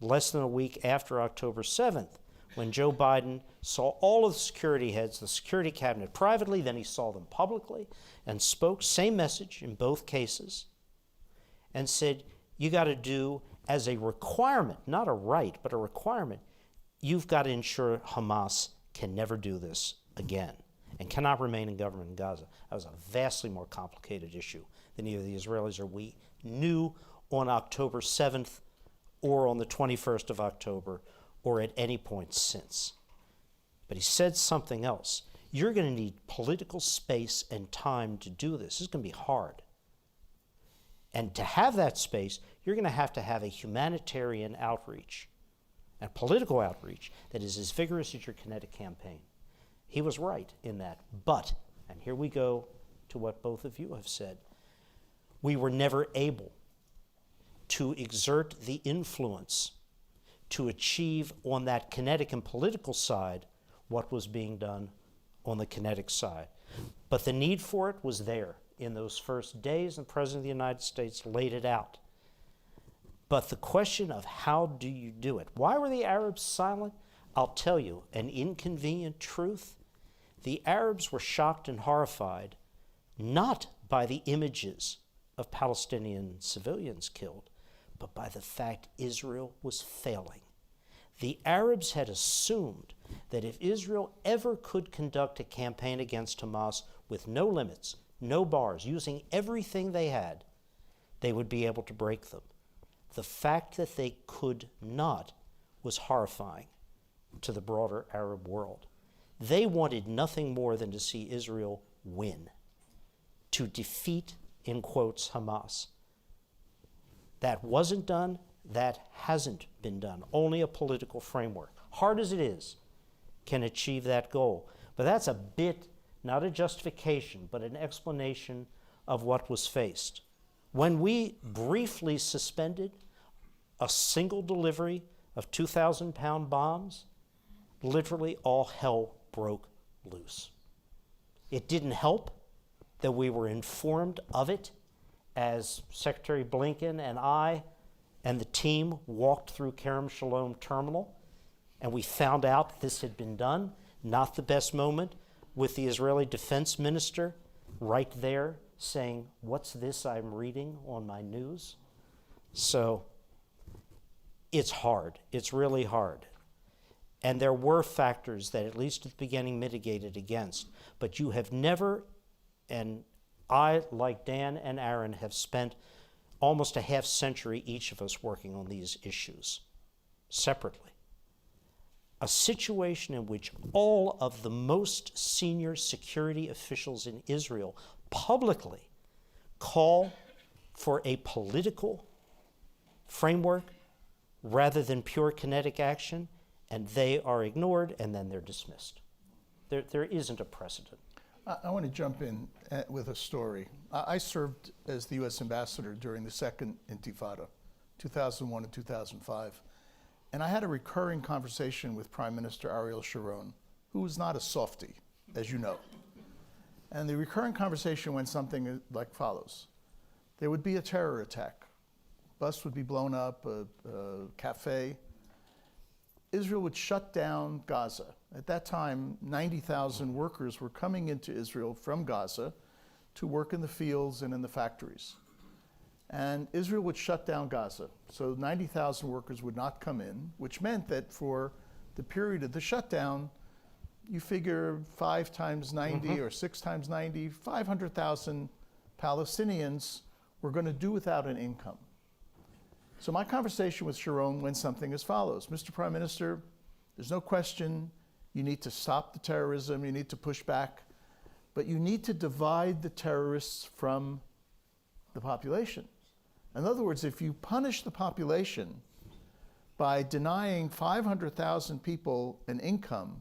less than a week after October 7th, when Joe Biden saw all of the security heads, the security cabinet privately, then he saw them publicly, and spoke, same message in both cases, and said, you got to do as a requirement, not a right, but a requirement, you've got to ensure Hamas can never do this again and cannot remain in government in Gaza. That was a vastly more complicated issue than either the Israelis or we knew on October 7th or on the 21st of October or at any point since. But he said something else. You're going to need political space and time to do this. This is going to be hard. And to have that space, you're going to have a humanitarian outreach and political outreach that is as vigorous as your kinetic campaign. He was right in that. But, and here we go to what both of you have said, we were never able to exert the influence to achieve on that kinetic and political side what was being done on the kinetic side. But the need for it was there in those first days, and the President of the United States laid it out. But the question of how do you do it? Why were the Arabs silent? I'll tell you an inconvenient truth. The Arabs were shocked and horrified not by the images of Palestinian civilians killed, but by the fact Israel was failing. The Arabs had assumed that if Israel ever could conduct a campaign against Hamas with no limits, no bars, using everything they had, they would be able to break them. The fact that they could not was horrifying to the broader Arab world. They wanted nothing more than to see Israel win, to defeat, in quotes, Hamas. That wasn't done. That hasn't been done. Only a political framework, hard as it is, can achieve that goal. But that's a bit, not a justification, but an explanation of what was faced. When we briefly suspended a single delivery of 2,000-pound bombs, literally all hell broke loose. It didn't help that we were informed of it as Secretary Blinken and I and the team walked through Kerem Shalom Terminal, and we found out this had been done. Not the best moment, with the Israeli Defense Minister right there saying, "What's this I'm reading on my news?" So it's hard. It's really hard. And there were factors that, at least at the beginning, mitigated against. But you have never, and I, like Dan and Aaron, have spent almost a half century, each of us, working on these issues separately. A situation in which all of the most senior security officials in Israel publicly call for a political framework rather than pure kinetic action, and they are ignored, and then they're dismissed. There isn't a precedent. I want to jump in with a story. I served as the U.S. ambassador during the second Intifada, 2001 and 2005. And I had a recurring conversation with Prime Minister Ariel Sharon, who was not a softie, as you know. And the recurring conversation went something like follows. There would be a terror attack. Bus would be blown up, a cafe. Israel would shut down Gaza. At that time, 90,000 workers were coming into Israel from Gaza to work in the fields and in the factories. And Israel would shut down Gaza. So 90,000 workers would not come in, which meant that for the period of the shutdown, you figure 5 times 90 or 6 times 90, 500,000 Palestinians were going to do without an income. So my conversation with Sharon went something as follows. Mr. Prime Minister, there's no question you need to stop the terrorism, you need to push back, but you need to divide the terrorists from the population. In other words, if you punish the population by denying 500,000 people an income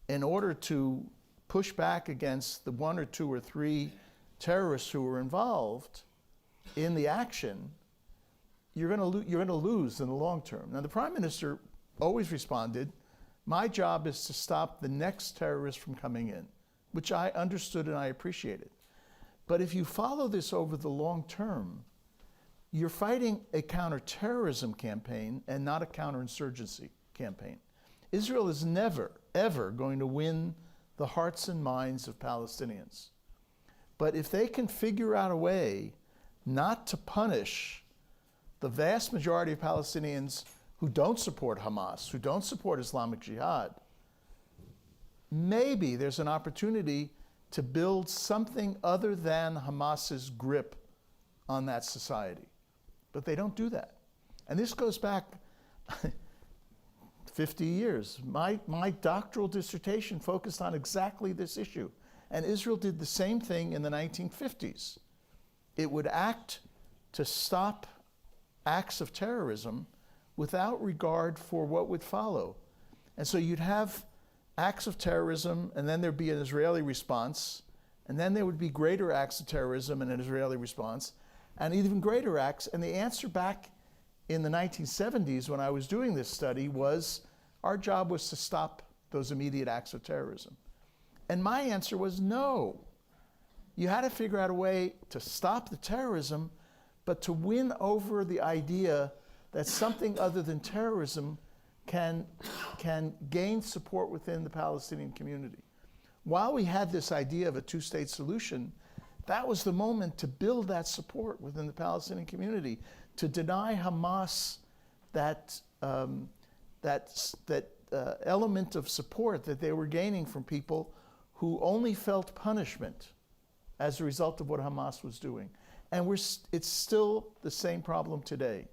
in order to push back against the 1 or 2 or 3 terrorists who were involved in the action, you're going to lose in the long term. Now, the Prime Minister always responded, my job is to stop the next terrorist from coming in, which I understood and I appreciated. But if you follow this over the long term, you're fighting a counterterrorism campaign and not a counterinsurgency campaign. Israel is never, ever going to win the hearts and minds of Palestinians. But if they can figure out a way not to punish the vast majority of Palestinians who don't support Hamas, who don't support Islamic Jihad, maybe there's an opportunity to build something other than Hamas's grip on that society. But they don't do that. And this goes back 50 years. My doctoral dissertation focused on exactly this issue. And Israel did the same thing in the 1950s. It would act to stop acts of terrorism without regard for what would follow. And so you'd have acts of terrorism, and then there'd be an Israeli response, and then there would be greater acts of terrorism and an Israeli response, and even greater acts. And the answer back in the 1970s when I was doing this study was, our job was to stop those immediate acts of terrorism. And my answer was no. You had to figure out a way to stop the terrorism, but to win over the idea that something other than terrorism can gain support within the Palestinian community. While we had this idea of a two-state solution, that was the moment to build that support within the Palestinian community, to deny Hamas that element of support that they were gaining from people who only felt punishment as a result of what Hamas was doing. And it's still the same problem today.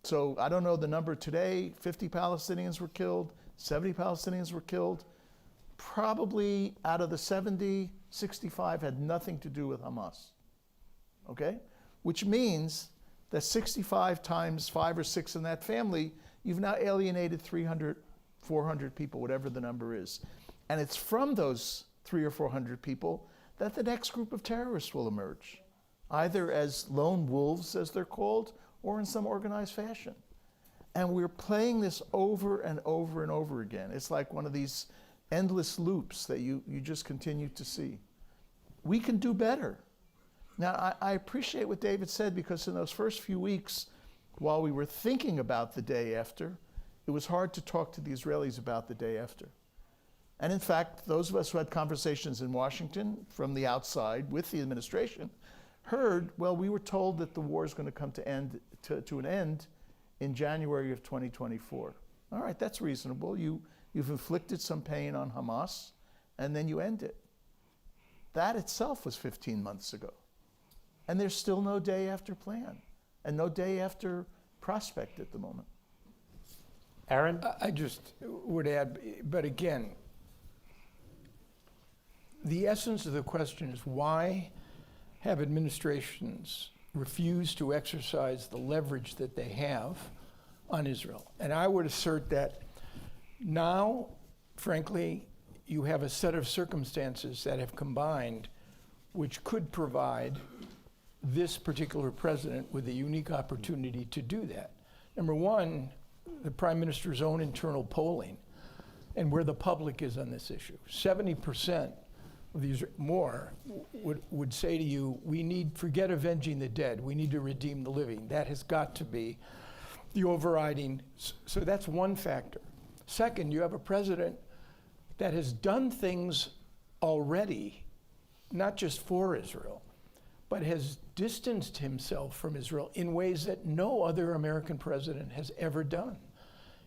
So I don't know the number today. 50 Palestinians were killed, 70 Palestinians were killed. Probably out of the 70, 65 had nothing to do with Hamas, okay? Which means that 65 times 5 or 6 in that family, you've now alienated 300, 400 people, whatever the number is. And it's from those 300 or 400 people that the next group of terrorists will emerge, either as lone wolves, as they're called, or in some organized fashion. And we're playing this over and over and over again. It's like one of these endless loops that you just continue to see. We can do better. Now, I appreciate what David said, because in those first few weeks, while we were thinking about the day after, it was hard to talk to the Israelis about the day after. And in fact, those of us who had conversations in Washington from the outside with the administration heard, well, we were told that the war is going to come to an end in January of 2024. All right, that's reasonable. You've inflicted some pain on Hamas, and then you end it. That itself was 15 months ago. And there's still no day after plan, and no day after prospect at the moment. Aaron? I just would add, but again, the essence of the question is, why have administrations refused to exercise the leverage that they have on Israel? And I would assert that now, frankly, you have a set of circumstances that have combined which could provide this particular president with a unique opportunity to do that. Number one, the Prime Minister's own internal polling and where the public is on this issue. 70% of these more would say to you, forget avenging the dead, we need to redeem the living. That has got to be the overriding, so that's one factor. Second, you have a president that has done things already, not just for Israel, but has distanced himself from Israel in ways that no other American president has ever done.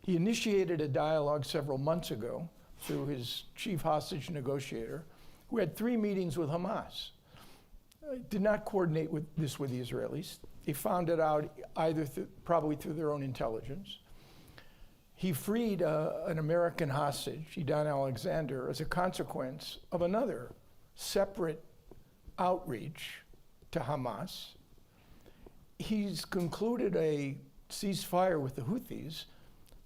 He initiated a dialogue several months ago through his chief hostage negotiator, who had 3 meetings with Hamas. Did not coordinate with the Israelis. They found it out either probably through their own intelligence. He freed an American hostage, Idan Alexander, as a consequence of another separate outreach to Hamas. He's concluded a ceasefire with the Houthis,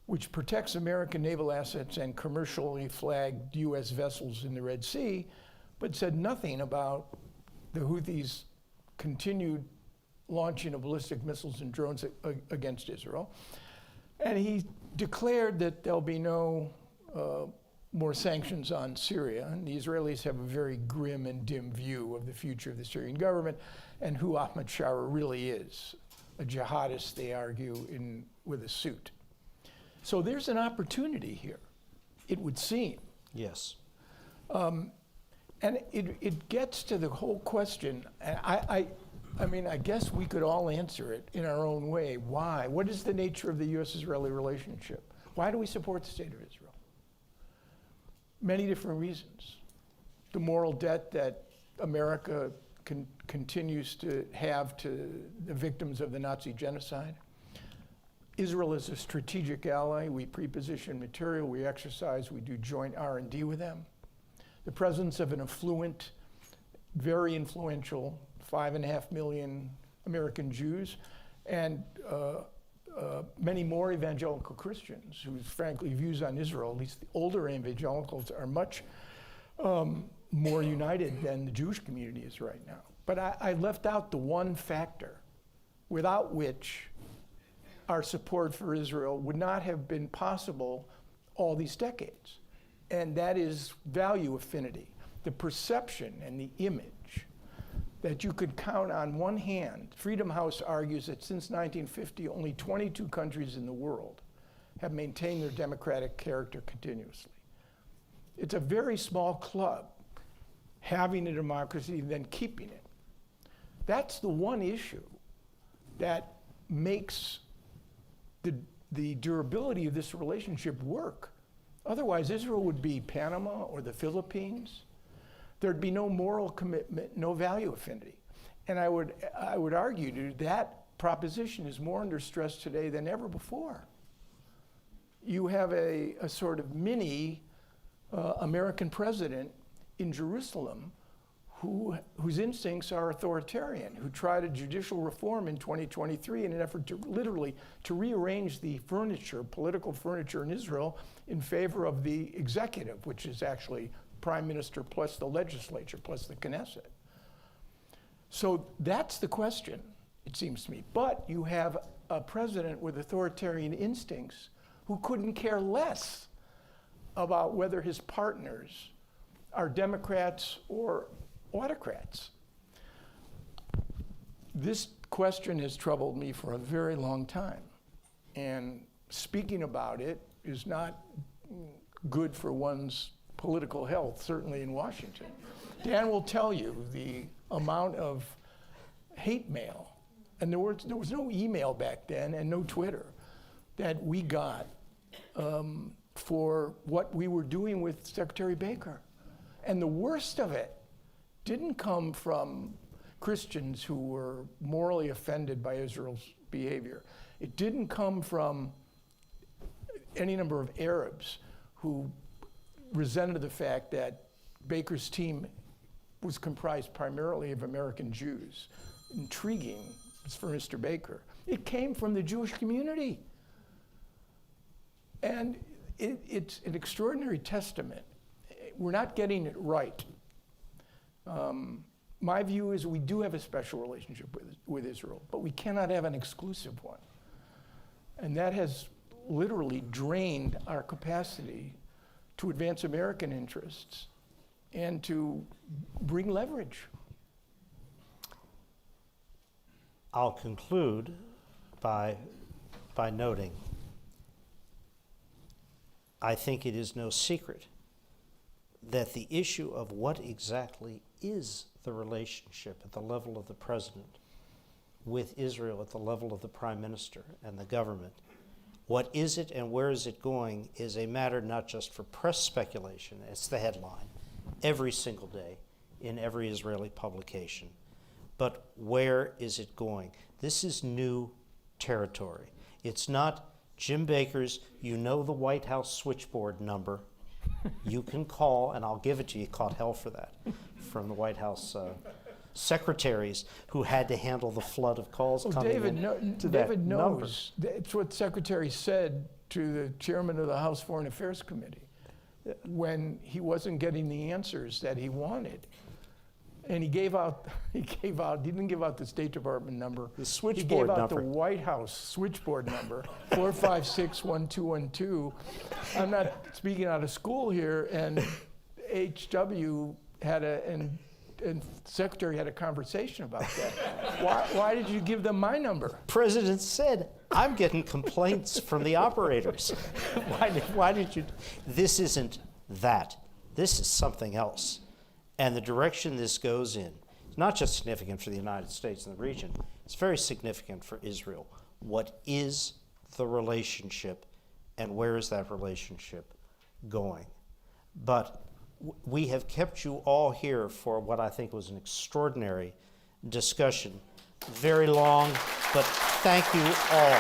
which protects American naval assets and commercially flagged U.S. vessels in the Red Sea, but said nothing about the Houthis' continued launching of ballistic missiles and drones against Israel. And he declared that there'll be no more sanctions on Syria. And the Israelis have a very grim and dim view of the future of the Syrian government and who Ahmad Shara really is, a jihadist, they argue, with a suit. So there's an opportunity here, it would seem. Yes. And it gets to the whole question, and I mean, I guess we could all answer it in our own way. Why? What is the nature of the U.S.-Israeli relationship? Why do we support the state of Israel? Many different reasons. The moral debt that America continues to have to the victims of the Nazi genocide. Israel is a strategic ally. We pre-position material, we exercise, we do joint R&D with them. The presence of an affluent, very influential 5.5 million American Jews and many more evangelical Christians whose, frankly, views on Israel, at least the older evangelicals, are much more united than the Jewish community is right now. But I left out the one factor without which our support for Israel would not have been possible all these decades. And that is value affinity, the perception and the image that you could count on one hand. Freedom House argues that since 1950, only 22 countries in the world have maintained their democratic character continuously. It's a very small club having a democracy and then keeping it. That's the one issue that makes the durability of this relationship work. Otherwise, Israel would be Panama or the Philippines. There'd be no moral commitment, no value affinity. And I would argue that proposition is more under stress today than ever before. You have a sort of mini American president in Jerusalem whose instincts are authoritarian, who tried a judicial reform in 2023 in an effort to literally to rearrange the furniture, political furniture in Israel in favor of the executive, which is actually prime minister plus the legislature plus the Knesset. So that's the question, it seems to me. But you have a president with authoritarian instincts who couldn't care less about whether his partners are Democrats or autocrats. This question has troubled me for a very long time, and speaking about it is not good for one's political health, certainly in Washington. Dan will tell you the amount of hate mail, and there was no email back then and no Twitter, that we got for what we were doing with Secretary Baker. And the worst of it didn't come from Christians who were morally offended by Israel's behavior. It didn't come from any number of Arabs who resented the fact that Baker's team was comprised primarily of American Jews. Intriguing for Mr. Baker. It came from the Jewish community. And it's an extraordinary testament. We're not getting it right. My view is we do have a special relationship with Israel, but we cannot have an exclusive one. And that has literally drained our capacity to advance American interests and to bring leverage. I'll conclude by noting, I think it is no secret that the issue of what exactly is the relationship at the level of the president with Israel, at the level of the prime minister and the government, what is it and where is it going, is a matter not just for press speculation. It's the headline every single day in every Israeli publication. But where is it going? This is new territory. It's not Jim Baker's, you know, the White House switchboard number. You can call, and I'll give it to you. Caught hell for that from the White House secretaries who had to handle the flood of calls coming in to that David number. knows. It's what the secretary said to the chairman of the House Foreign Affairs Committee when he wasn't getting the answers that he wanted. And he didn't give out the State Department number. The switchboard He gave out number. the White House switchboard number, 456-1212. I'm not speaking out of school here, and HW had and Secretary had a conversation about that. Why did you give them my number? President said, I'm getting complaints from the operators. Why did you? This isn't that. This is something else. And the direction this goes in is not just significant for the United States and the region, it's very significant for Israel. What is the relationship and where is that relationship going? But we have kept you all here for what I think was an extraordinary discussion. Very long, but thank you all.